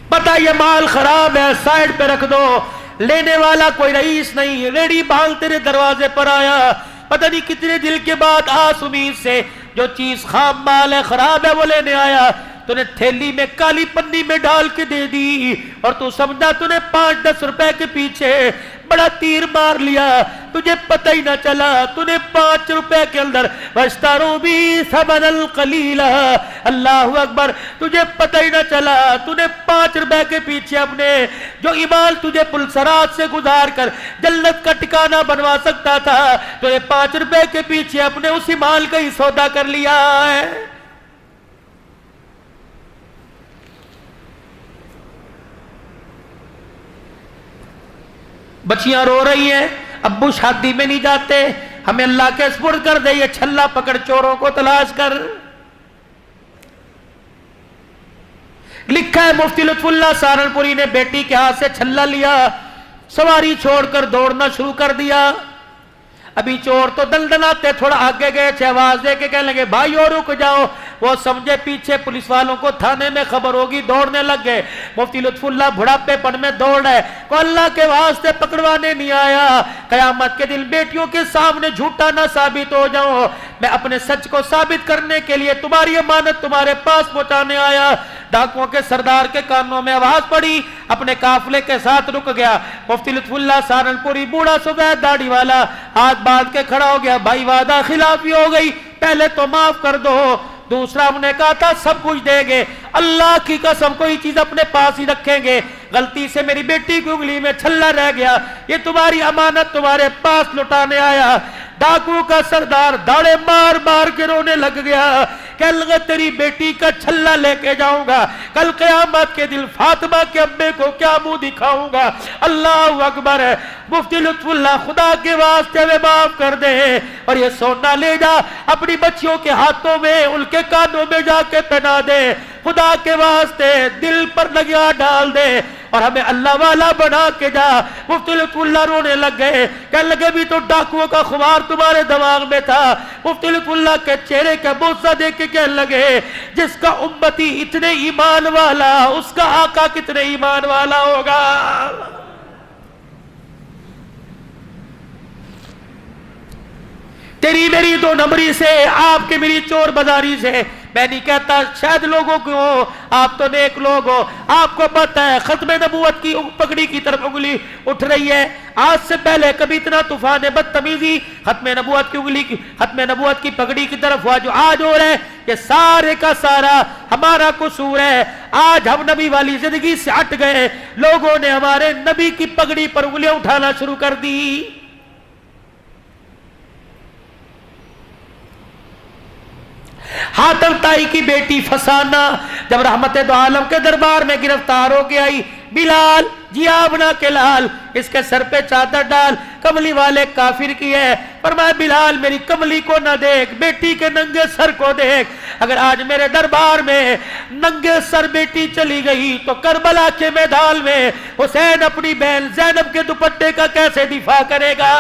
پتہ یہ مال خراب ہے، سائڈ پہ رکھ دو، لینے والا کوئی رئیس نہیں، ریڑی بھال تیرے دروازے پر آیا، پتہ نہیں کتنے دل کے بعد آس امید سے جو چیز خام مال ہے، خراب ہے، وہ لینے آیا، تو نے تھیلی میں کالی پنی میں ڈال کے دے دی اور تو سمجھا تو نے 5-10 روپے کے پیچھے بڑا تیر مار لیا، تجھے پتہ ہی نہ چلا تو نے 5 روپے کے اندر وَاشْتَرُوا بِهِ ثَمَنًا قَلِيلًا، اللہ اکبر، تجھے پتہ ہی نہ چلا تو نے 5 روپے کے پیچھے اپنے جو ایمان تجھے پلسرات سے گزار کر جنت کا ٹھکانہ بنوا سکتا تھا، تو نے 5 روپے کے پیچھے اپنے اسی مال کا ہی سودا کر لیا ہے۔ بچیاں رو رہی ہیں، ابو شادی میں نہیں جاتے، ہمیں اللہ کے سپرد کر دے، یہ چھلا پکڑ چوروں کو تلاش کر۔ لکھا ہے مفتی لطف اللہ سہارنپوری نے بیٹی کے ہاتھ سے چھلا لیا، سواری چھوڑ کر دوڑنا شروع کر دیا، ابھی چور تو دلدلاتے تھوڑا آگے گئے تھے، آواز دے کے کہنے لگے بھائی اور رک جاؤ، وہ سمجھے پیچھے پولیس والوں کو تھانے میں خبر ہوگی، دوڑنے لگ گئے۔ مفتی لطف اللہ بڑھاپے پن میں دوڑ رہے، کو اللہ کے واسطے پکڑوانے نہیں آیا، قیامت کے دن بیٹیوں کے سامنے جھوٹا نہ ثابت ہو جاؤں، میں اپنے سچ کو ثابت کرنے کے لیے تمہاری امانت تمہارے پاس پہنچانے آیا۔ ڈاکوؤں کے سردار کے کانوں میں آواز پڑی، اپنے قافلے کے ساتھ رک گیا۔ مفتی لطف اللہ سہارنپوری بوڑھا سفید داڑھی والا ہاتھ باندھ کے کھڑا ہو گیا، بھائی وعدہ خلافی ہو گئی، پہلے تو معاف کر دو، دوسرا ہم نے کہا تھا سب کچھ دیں گے، اللہ کی قسم کوئی چیز اپنے پاس ہی رکھیں گے، غلطی سے میری بیٹی کی انگلی میں چھلا رہ گیا، یہ تمہاری امانت تمہارے پاس لٹانے آیا۔ ڈاکو کا سردار داڑے مار مار کے رونے لگ گیا، کہنے لگا تیری بیٹی کا چھلا لے کے جاؤں گا، کل قیامت کے دن فاطمہ کے ابے کو کیا منہ دکھاؤں گا۔ اللہ اکبر ہے۔ مفتی لطف اللہ خدا کے واسطے میں معاف کر دے اور یہ سونا لے جا اپنی بچیوں کے ہاتھوں میں، ان کے کانوں میں جا کے پہنا دے، خدا کے واسطے دل پر لگیا ڈال دے اور ہمیں اللہ والا بنا کے جا۔ مفتی لطف اللہ رونے لگ گئے، کہنے لگے بھی تو ڈاکوؤں کا خمار تمہارے دماغ میں تھا۔ مفتی لطف اللہ کے چہرے کا بوسہ دیکھ کے کہنے لگے جس کا امتی اتنے ایمان والا اس کا آقا کتنے ایمان والا ہوگا۔ تیری میری دو نمبری سے، آپ کے میری چور بازاری سے، میں نہیں کہتا شاید لوگوں کو ہو، آپ تو نیک لوگ ہو، آپ کو پتہ ہے ختم نبوت کی پگڑی کی طرف انگلی اٹھ رہی ہے۔ آج سے پہلے کبھی اتنا طوفان بدتمیزی ختم نبوت کی انگلی ختم نبوت کی پگڑی کی طرف ہوا جو آج ہو رہا ہے، یہ سارے کا سارا ہمارا قصور ہے۔ آج ہم نبی والی زندگی سے ہٹ گئے، لوگوں نے ہمارے نبی کی پگڑی پر انگلیاں اٹھانا شروع کر دی۔ حاتم طائی کی بیٹی فسانہ جب رحمت دو عالم کے دربار میں گرفتار ہو کے آئی، بلال جی آبنا کے لال، اس کے سر پہ چادر ڈال، کملی والے کافر کی ہے۔ فرمایا بلال میری کملی کو نہ دیکھ، بیٹی کے ننگے سر کو دیکھ۔ اگر آج میرے دربار میں ننگے سر بیٹی چلی گئی تو کربلا کے میدان میں حسین اپنی بہن زینب کے دوپٹے کا کیسے دفاع کرے گا؟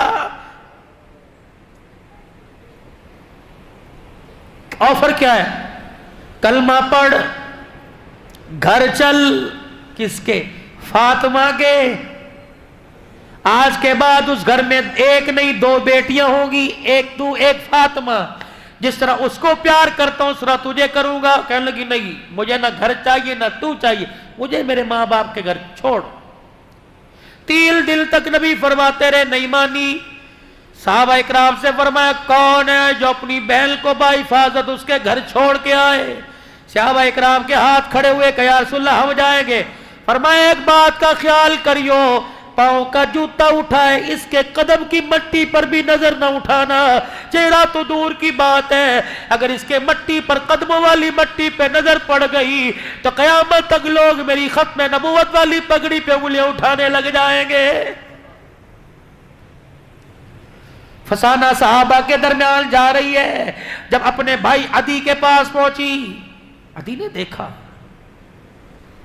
آفر کیا ہے؟ کلمہ پڑھ، گھر چل، کس کے؟ فاطمہ کے۔ آج کے بعد اس گھر میں ایک نہیں دو بیٹیاں ہوں گی، ایک تو ایک فاطمہ۔ جس طرح اس کو پیار کرتا ہوں اس طرح تجھے کروں گا۔ کہنے لگی نہیں، مجھے نہ گھر چاہیے نہ تو چاہیے، مجھے میرے ماں باپ کے گھر چھوڑ۔ تیل دل تک نبی فرماتے رہے، نہیں مانی۔ صحابہ اکرام سے فرمایا کون ہے جو اپنی بہن کو بحفاظت اس کے گھر چھوڑ کے آئے؟ صحابہ اکرام کے ہاتھ کھڑے ہوئے کہ یا رسول اللہ ہم جائیں گے۔ فرمایا ایک بات کا خیال کریو، پاؤں کا جوتا اٹھائے اس کے قدم کی مٹی پر بھی نظر نہ اٹھانا، چہرہ تو دور کی بات ہے، اگر اس کے مٹی پر قدموں والی مٹی پہ نظر پڑ گئی تو قیامت تک لوگ میری ختم نبوت والی پگڑی پہ انگلیاں اٹھانے لگ جائیں گے۔ فسانہ صحابہ کے درمیان جا رہی ہے، جب اپنے بھائی عدی کے پاس پہنچی، عدی نے دیکھا،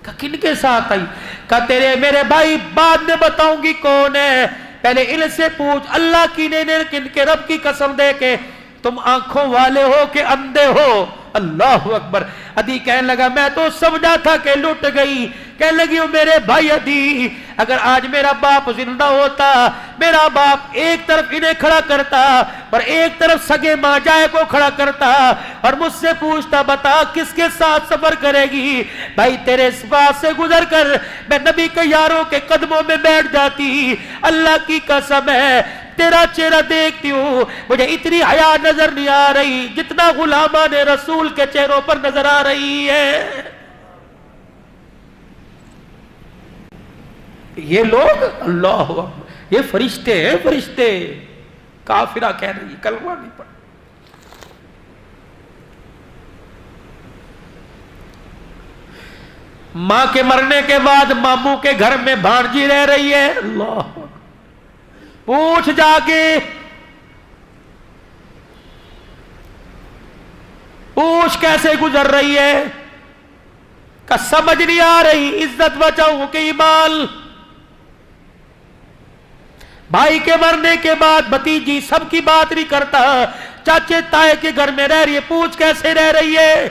کہا کن کے ساتھ آئی؟ کہا تیرے میرے بھائی بعد میں بتاؤں گی کون ہے، پہلے ان سے پوچھ اللہ کی نے کن کے رب کی قسم دے کے تم آنکھوں والے ہو کہ اندھے ہو؟ اللہ اکبر۔ عدی کہنے لگا میں تو سمجھا تھا کہ لٹ گئی۔ کہنے لگی میرے بھائی عدی، اگر آج میرا باپ زندہ ہوتا، میرا باپ ایک طرف انہیں کھڑا کرتا اور ایک طرف سگے ماں جائے کو کھڑا کرتا اور مجھ سے پوچھتا بتا کس کے ساتھ سفر کرے گی؟ بھائی تیرے اس پاس سے گزر کر میں نبی کے یاروں کے قدموں میں بیٹھ جاتی، اللہ کی قسم ہے تیرا چہرہ دیکھتی ہوں مجھے اتنی حیا نظر نہیں آ رہی جتنا غلامان رسول کے چہروں پر نظر آ رہی ہے۔ یہ لوگ اللہ اکبر، یہ فرشتے ہیں فرشتے۔ کافرہ کہہ رہی کلمہ نہیں پڑھ۔ ماں کے مرنے کے بعد ماموں کے گھر میں بھانجی رہ رہی ہے، اللہ اکبر۔ پوچھ جا کے، پوچھ کیسے گزر رہی ہے، کہ سمجھ نہیں آ رہی عزت بچاؤں کہ ایمان۔ بھائی کے مرنے کے بعد بھتیجی سب کی بات نہیں کرتا، چاچے تائے کے گھر میں رہ رہی ہے، پوچھ کیسے رہ رہی ہے۔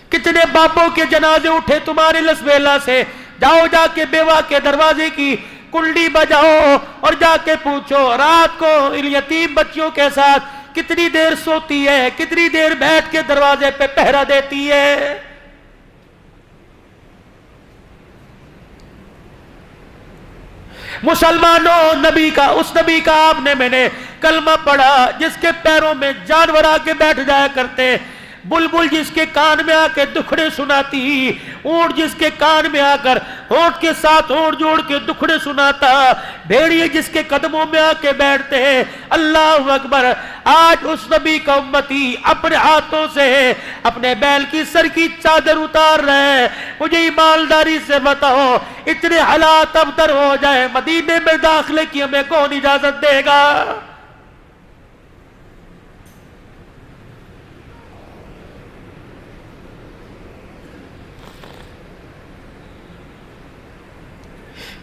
کتنے باپوں کے جنازے اٹھے تمہارے لسبیلا سے، جاؤ جا کے بیوہ کے دروازے کی کنڈی بجاؤ اور جا کے پوچھو رات کو ان یتیم بچیوں کے ساتھ کتنی دیر سوتی ہے، کتنی دیر بیٹھ کے دروازے پہ پہرا دیتی ہے۔ مسلمانوں، نبی کا اس نبی کا آپ نے میں نے کلمہ پڑھا جس کے پیروں میں جانور آ کے بیٹھ جایا کرتے، بلبل جس کے کان میں آ کے دکھڑے سناتی، اونٹ جس کے کان میں آ کر ہونٹ کے ساتھ ہونٹ جوڑ کے دکھڑے سناتا، بھیڑیے جس کے قدموں میں آ کے بیٹھتے ہیں۔ اللہ اکبر۔ آج اس نبی کا امتی اپنے ہاتھوں سے اپنے بیل کی سر کی چادر اتار رہے ہیں۔ مجھے ایمانداری سے بتاؤ اتنے حالات ابتر ہو جائے مدینے میں داخلے کی ہمیں کون اجازت دے گا؟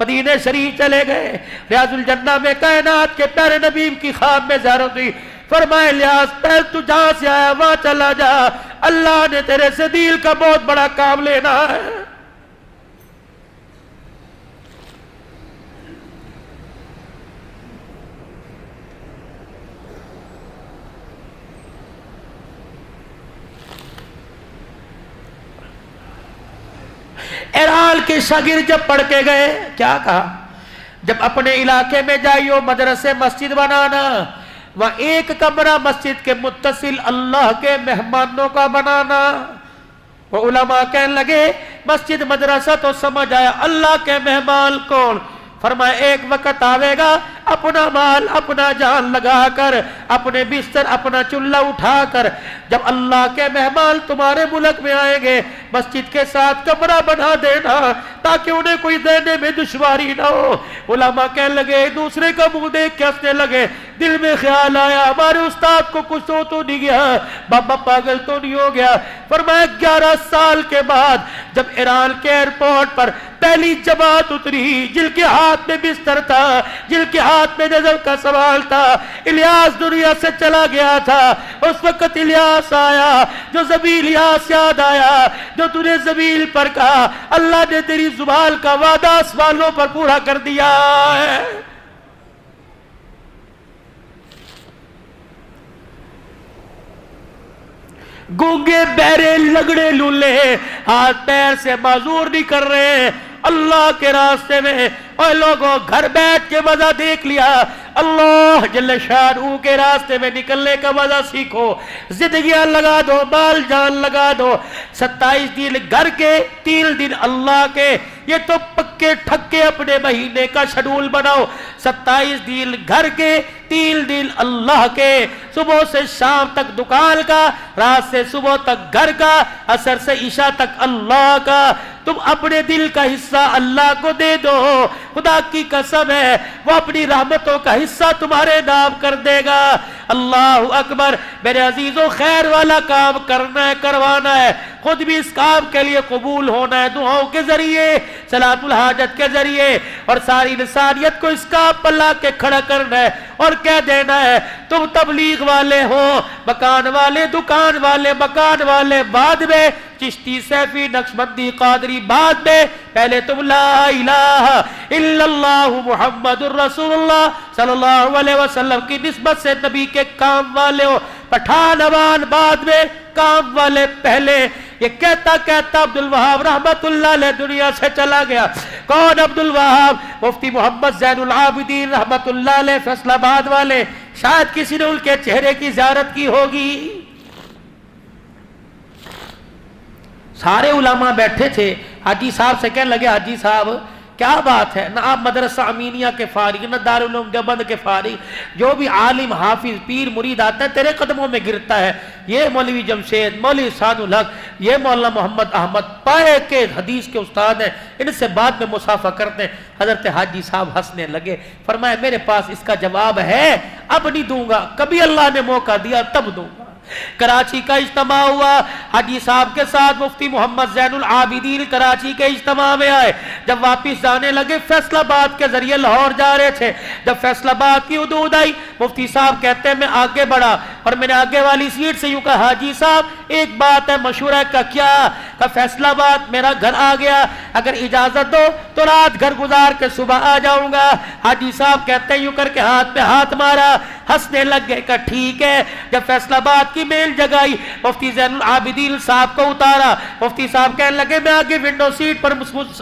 مدینہ شریف چلے گئے. ریاض الجنہ میں کائنات کے پیارے نبی کی خواب میں زیارت ہوئی. فرمائے الیاس پہل تو جہاں سے آیا وہاں چلا جا, اللہ نے تیرے سے دل کا بہت بڑا کام لینا ہے. ایران کے شاگرد جب پڑھ کے گئے کیا کہا, جب اپنے علاقے میں جائیو مدرسے مسجد بنانا, وہ ایک کمرہ مسجد کے متصل اللہ کے مہمانوں کا بنانا. وہ علماء کہنے لگے مسجد مدرسہ تو سمجھ آیا, اللہ کے مہمان کون؟ فرمایا ایک وقت آوے گا اپنا مال اپنا جان لگا کر, اپنے بستر اپنا چولہا اٹھا کر, جب اللہ کے مہمان تمہارے ملک میں آئیں گے مسجد کے ساتھ کمرہ بنا دینا تاکہ انہیں کوئی دینے میں دشواری نہ ہو. علماء کہنے لگے دوسرے کا منہ دیکھ کے ہنسنے لگے. دل میں خیال آیا ہمارے استاد کو کچھ تو نہیں گیا, بابا پاگل تو نہیں ہو گیا. فرمایا 11 سال کے بعد جب ایران کے ایئرپورٹ پر پہلی جماعت اتری, جن کے ہاتھ میں بستر تھا, جن کے ہاتھ میں نظر کا سوال تھا, الیاس دنیا سے چلا گیا تھا. اس وقت الیاس آیا جو زبیل الیاس یاد آیا جو تو نے زبیل پر کہا, اللہ نے تیری زبان کا وعدہ سوالوں پر پورا کر دیا ہے. گونگے بہرے لگڑے لولے ہاتھ پیر سے معذور نہیں کر رہے اللہ کے راستے میں. اور لوگوں گھر بیٹھ کے مزہ دیکھ لیا, اللہ جل شانہ کے راستے میں نکلنے کا مزہ سیکھو. زندگیاں لگا دو, مال جان لگا دو. 27 دن گھر کے 3 دن اللہ کے, یہ تو پکے ٹھکے اپنے مہینے کا شیڈول بناؤ. 27 دن گھر کے 3 دن اللہ کے, صبح سے شام تک دکان کا, رات سے صبح تک گھر کا, عصر سے عشاء تک اللہ کا. تم اپنے دل کا حصہ اللہ کو دے دو, خدا کی قسم ہے وہ اپنی رحمتوں کا حصہ تمہارے نام کر دے گا. اللہ اکبر. میرے عزیزوں خیر والا کام کرنا ہے, کروانا ہے, خود بھی اس کام کے لیے قبول ہونا ہے دعاؤں کے ذریعے, صلاۃ الحاجت کے ذریعے, اور ساری انسانیت کو اس کام پر لا کے کھڑا کرنا ہے اور کہہ دینا ہے تم تبلیغ والے ہو, مکان والے, دکان والے, مکان والے بعد میں, چشتی سیفی نقشبندی قادری بعد میں, پہلے تم لا الہ الا اللہ محمد الرسول اللہ صلی اللہ علیہ وسلم کی نسبت سے نبی کے کام والے ہو. پٹھان عوان بعد میں, کام والے پہلے. یہ کہتا کہتا عبدالوہاب رحمت اللہ علیہ دنیا سے چلا گیا. کون عبدالوہاب؟ مفتی محمد زین العابدین رحمت اللہ علیہ فیصل آباد والے. شاید کسی نے ان کے چہرے کی زیارت کی ہوگی. سارے علماء بیٹھے تھے, حاجی صاحب سے کہنے لگے حاجی صاحب کیا بات ہے, نہ آپ مدرسہ امینیہ کے فارغ, نہ دارالعلوم دیوبند کے فارغ, جو بھی عالم حافظ پیر مرید آتا ہے تیرے قدموں میں گرتا ہے. یہ مولوی جمشید, مولوی سعد الحق, یہ مولانا محمد احمد پائے کے حدیث کے استاد ہیں, ان سے بعد میں مصافحہ کرتے ہیں. حضرت حاجی صاحب ہنسنے لگے. فرمایا میرے پاس اس کا جواب ہے, اب نہیں دوں گا, کبھی اللہ نے موقع دیا تب دوں گا. کراچی کا اجتماع ہوا, حاجی صاحب کے ساتھ مفتی محمد زین العابدین کراچی کے اجتماع میں آئے. جب واپس جانے لگے فیصل آباد کے ذریعے لاہور جا رہے تھے. جب فیصل آباد کی حدود آئی, مفتی صاحب کہتے ہیں میں آگے بڑھا اور میں نے آگے والی سیٹ سے یوں کہا حاجی صاحب ایک بات ہے مشورہ کا. کیا؟ کہ فیصل آباد میرا گھر آ گیا, اگر اجازت دو تو رات گھر گزار کے صبح آ جاؤں گا. حاجی صاحب کہتے ہیں یوں کر کے ہاتھ پہ ہاتھ مارا, ہنسنے لگ گئے کہ ٹھیک ہے. جب فیصل آباد کی میل جگائی, مفتی زین العابدین صاحب کو اتارا. مفتی صاحب کہنے لگے میں آگے ونڈو سیٹ پر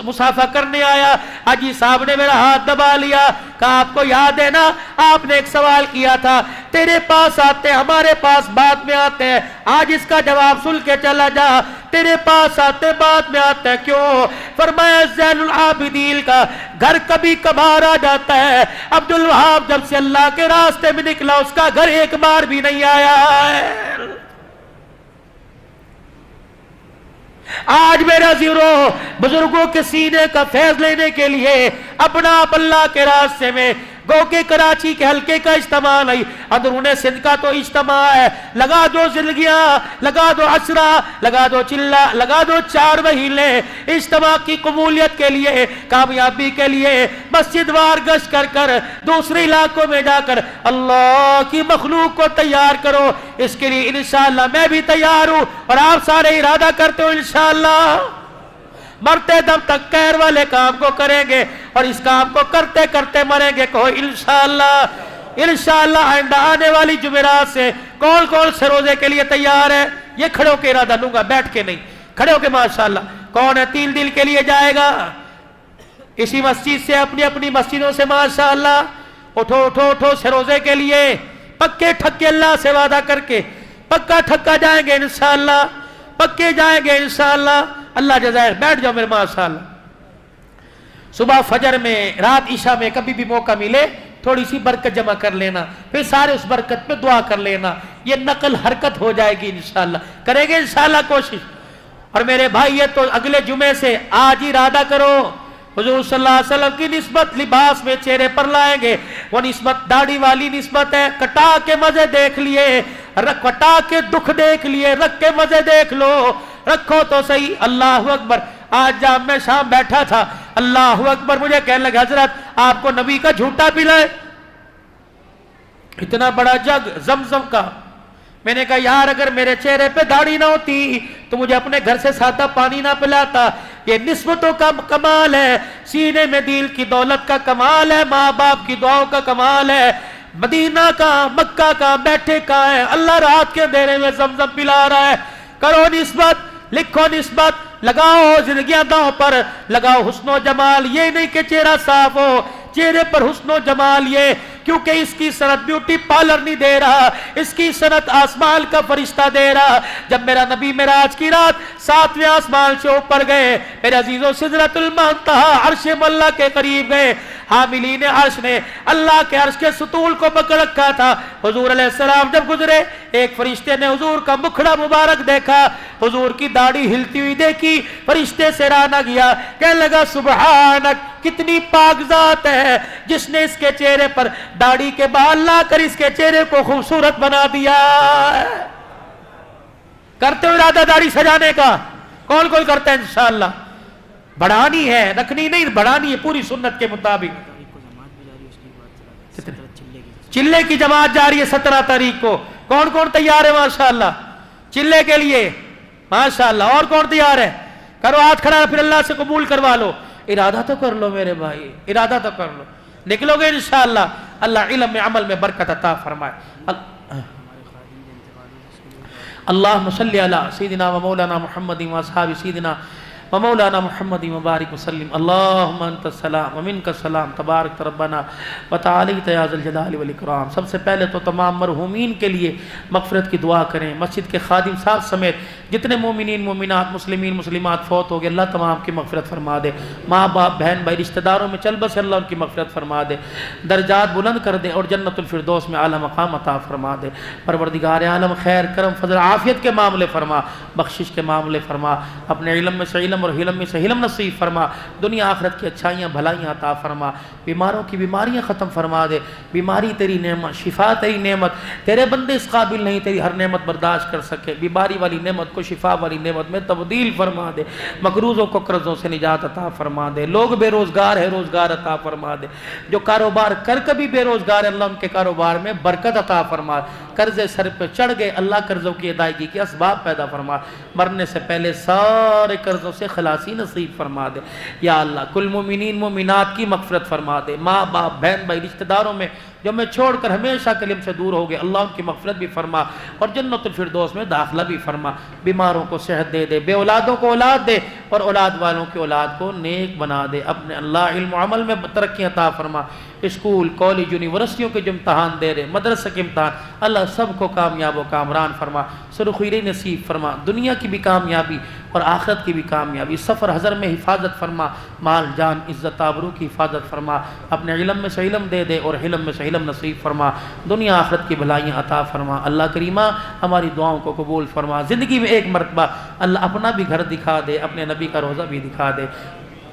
مصافحہ کرنے آیا. حاجی صاحب نے میرا ہاتھ دبا لیا, کہا آپ کو یاد ہے نا آپ نے ایک سوال کیا تھا, تیرے پاس آتے ہمارے پاس بعد میں آتے ہیں, آج اس کا جواب سن کے چلا جا. تیرے پاس آتے بعد میں آتے ہیں کیوں؟ فرمایا زین العابدین کا گھر کبھی کبھار آ جاتا ہے, عبدالوہاب جب سے اللہ کے راستے میں نکلا اس کا گھر ایک بار بھی نہیں آیا ہے. آج میرا زیرو بزرگوں کے سینے کا فیض لینے کے لیے اپنا آپ اللہ کے راستے میں گو کہ کراچی کے حلقے کا اجتماع نہیں، اندرون سندھ کا تو اجتماع ہے۔ لگا دو زندگیاں، لگا دو عشرہ، لگا دو چلہ، لگا دو 4 مہینے اجتماع کی قبولیت کے لیے، کامیابی کے لیے مسجد وار گشت کر کر دوسرے علاقوں میں جا کر اللہ کی مخلوق کو تیار کرو۔ اس کے لیے انشاءاللہ میں بھی تیار ہوں، اور آپ سارے ارادہ کرتے ہو انشاءاللہ مرتے دم تک خیر والے کام کو کریں گے، اور اس کام کو کرتے کرتے مریں گے۔ کہو انشاءاللہ۔ انشاءاللہ آئندہ آنے والی جمعرات سے کون کون سے روزے کے لیے تیار ہے؟ یہ کھڑے ہو کے ارادہ لوں گا، بیٹھ کے نہیں، کھڑے ہو کے ماشاءاللہ۔ کون ہے 3 دن کے لیے جائے گا اسی مسجد سے، اپنی اپنی مسجدوں سے ماشاءاللہ؟ اٹھو اٹھو اٹھو سے روزے کے لیے، پکے ٹھکے اللہ سے وعدہ کر کے پکا ٹھکا جائیں گے انشاءاللہ، پکے جائیں گے انشاءاللہ۔ اللہ جزائر، بیٹھ جاؤ میرے ماشاءاللہ۔ صبح فجر میں، رات عشاء میں، کبھی بھی موقع ملے تھوڑی سی برکت جمع کر لینا، پھر سارے اس برکت پہ دعا کر لینا، یہ نقل حرکت ہو جائے گی انشاءاللہ۔ کریں گے انشاءاللہ کوشش۔ اور میرے بھائی یہ تو اگلے جمعے سے آج ہی ارادہ کرو، حضور صلی اللہ علیہ وسلم کی نسبت لباس میں چہرے پر لائیں گے، وہ نسبت داڑھی والی نسبت ہے۔ کٹا کے مزے دیکھ لیے، کٹا کے دکھ دیکھ لیے، رکھ کے مزے دیکھ لو، رکھو تو صحیح۔ اللہ اکبر۔ آج جب میں شام بیٹھا تھا، اللہ اکبر، مجھے کہنے لگا حضرت آپ کو نبی کا جھوٹا پلائے، اتنا بڑا جگ زمزم کا۔ میں نے کہا یار اگر میرے چہرے پہ داڑھی نہ ہوتی تو مجھے اپنے گھر سے سادہ پانی نہ پلاتا۔ یہ نسبتوں کا کمال ہے، سینے میں دل کی دولت کا کمال ہے، ماں باپ کی دعاؤں کا کمال ہے۔ مدینہ کا، مکہ کا، بیٹھے کا ہے، اللہ رات کے اندھیرے میں زمزم پلا رہا ہے۔ کرو نسبت، لکھو نسبت، لگاؤ زندگیاں داؤں پر، لگاؤ حسن و جمال۔ یہ نہیں کہ چہرہ صاف ہو، چہرے پر حسن و جمال، یہ کیونکہ اس کی صنعت بیوٹی پارلر نہیں دے رہا، اس کی صنعت آسمان کا فرشتہ دے رہا۔ جب میرا نبی معراج کی رات 7ویں آسمان سے اوپر گئے، میرے عزیزوں سدرۃ المنتہا عرش مولا کے قریب گئے، حاملین عرش نے اللہ کے عرش کے ستون کو پکڑ رکھا تھا۔ حضور علیہ السلام جب گزرے، ایک فرشتے نے حضور کا مکھڑا مبارک دیکھا، حضور کی داڑھی ہلتی ہوئی دیکھی، فرشتے سے رانا گیا، کہنے لگا سبحانک، کتنی پاک ذات ہے جس نے اس کے چہرے پر داڑھی کے بال لا کر اس کے چہرے کو خوبصورت بنا دیا۔ کرتے ہو ارادہ داڑھی سجانے کا؟ کون کون کرتا ہے انشاءاللہ؟ بڑھانی ہے، رکھنی نہیں، بڑھانی ہے پوری سنت کے مطابق۔ چلے کی جماعت جاری ہے 17 تاریخ کو، کون کون تیار ہے ماشاءاللہ چلے کے لیے؟ ماشاءاللہ۔ اور کون تیار ہے؟ کرو ہاتھ کھڑا، پھر اللہ سے قبول کروا لو۔ ارادہ تو کر لو میرے بھائی، ارادہ تو کر لو، نکلو گے انشاءاللہ۔ اللہ علم میں عمل میں برکت عطا فرمائے۔ اللہم صلی علی سیدنا و مولانا محمد و اصحاب سیدنا و مولانا محمد مبارک وسلم۔ اللہم انت السلام و منک السلام، تبارک ربنا و تعالیت یا ذی الجلال والاکرام۔ سب سے پہلے تو تمام مرحومین کے لیے مغفرت کی دعا کریں، مسجد کے خادم صاحب سمیت جتنے مومنین مومنات مسلمین مسلمات فوت ہو گئے، اللہ تمام کی مغفرت فرما دے۔ ماں باپ بہن بھائی رشتہ داروں میں چل بس اللہ ان کی مغفرت فرما دے، درجات بلند کر دے اور جنت الفردوس میں اعلیٰ مقام عطا فرما دے۔ پروردگار عالم خیر کرم فضل عافیت کے معاملے فرما، بخشش کے معاملے فرما، اپنے علم میں سے علم اور حلم میں سے حلم نصیب فرما، دنیا آخرت کی اچھائیاں بھلائیاں عطا فرما، بیماروں کی بیماریاں ختم فرما دے۔ بیماری تیری نعمت، شفا تیری نعمت، تیرے بندے اس قابل نہیں تیری ہر نعمت برداشت کر سکے، بیماری والی نعمت کو شفا والی نعمت میں تبدیل فرما دے، مقروضوں کو قرضوں سے نجات عطا فرما دے، لوگ بے روزگار ہے روزگار عطا فرما دے، جو کاروبار کر کبھی بے روزگار ہے اللہ ان کے کاروبار میں برکت عطا فرما، قرضے سر پہ چڑھ گئے اللہ قرضوں کی ادائیگی کے اسباب پیدا فرما، مرنے سے پہلے سارے قرضوں سے خلاصی نصیب فرما دے۔ یا اللہ کل مومنین مومنات کی مغفرت فرما دے، ماں باپ بہن بھائی رشتہ داروں میں جو میں چھوڑ کر ہمیشہ کلم سے دور ہو گئے اللہ ان کی مغفرت بھی فرما اور جنت الفردوس میں داخلہ بھی فرما، بیماروں کو صحت دے دے، بے اولادوں کو اولاد دے اور اولاد والوں کی اولاد کو نیک بنا دے، اپنے اللہ علم و عمل میں ترقی عطا فرما، اسکول کالج یونیورسٹیوں کے جو امتحان دے رہے مدرسہ کے امتحان اللہ سب کو کامیاب و کامران فرما، سرخیری نصیب فرما، دنیا کی بھی کامیابی اور آخرت کی بھی کامیابی، سفر حضر میں حفاظت فرما، مال جان عزت آبرو کی حفاظت فرما، اپنے علم میں سے علم دے دے اور حلم میں سے علم نصیب فرما، دنیا آخرت کی بھلائیاں عطا فرما۔ اللہ کریمہ ہماری دعاؤں کو قبول فرما، زندگی میں ایک مرتبہ اللہ اپنا بھی گھر دکھا دے، اپنے نبی کا روضہ بھی دکھا دے،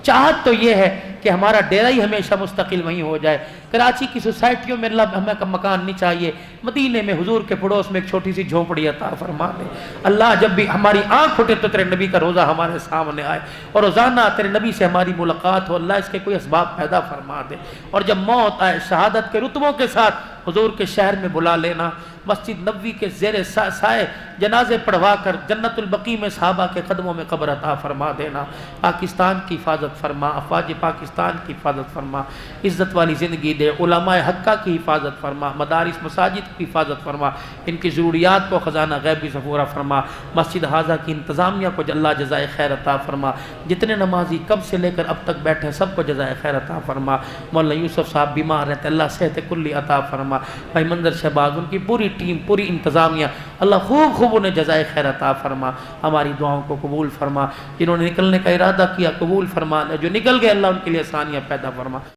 چاہت تو یہ ہے کہ ہمارا ڈیرہ ہی ہمیشہ مستقل وہیں ہو جائے۔ کراچی کی سوسائٹیوں میں اللہ ہمیں مکان نہیں چاہیے، مدینے میں حضور کے پڑوس میں ایک چھوٹی سی جھونپڑی عطا فرما دے۔ اللہ جب بھی ہماری آنکھ اٹھے تو تیرے نبی کا روزہ ہمارے سامنے آئے، اور روزانہ تیرے نبی سے ہماری ملاقات ہو، اللہ اس کے کوئی اسباب پیدا فرما دے، اور جب موت آئے شہادت کے رتبوں کے ساتھ حضور کے شہر میں بلا لینا، مسجد نبوی کے زیر سائے جنازے پڑھوا کر جنت البقیع میں صحابہ کے قدموں میں قبر عطا فرما دینا۔ پاکستان کی حفاظت فرما، افواج پاکستان کی حفاظت فرما، عزت والی زندگی دے، علماء حقہ کی حفاظت فرما، مدارس مساجد کی حفاظت فرما، ان کی ضروریات کو خزانہ غیبی سے پورا فرما، مسجد حاضہ کی انتظامیہ کو اللہ جزائے خیر عطا فرما، جتنے نمازی کب سے لے کر اب تک بیٹھے سب کو جزائے خیر عطا فرما۔ مولانا یوسف صاحب بیمار رہتے اللہ صحت کلی عطا فرما، بھائی منظر شہباز ان کی پوری ٹیم پوری انتظامیہ اللہ خوب خوب انہیں جزائے خیر عطا فرما، ہماری دعاؤں کو قبول فرما، جنہوں نے نکلنے کا ارادہ کیا قبول فرما، جو نکل گئے اللہ ان کے لیے آسانیاں پیدا فرما۔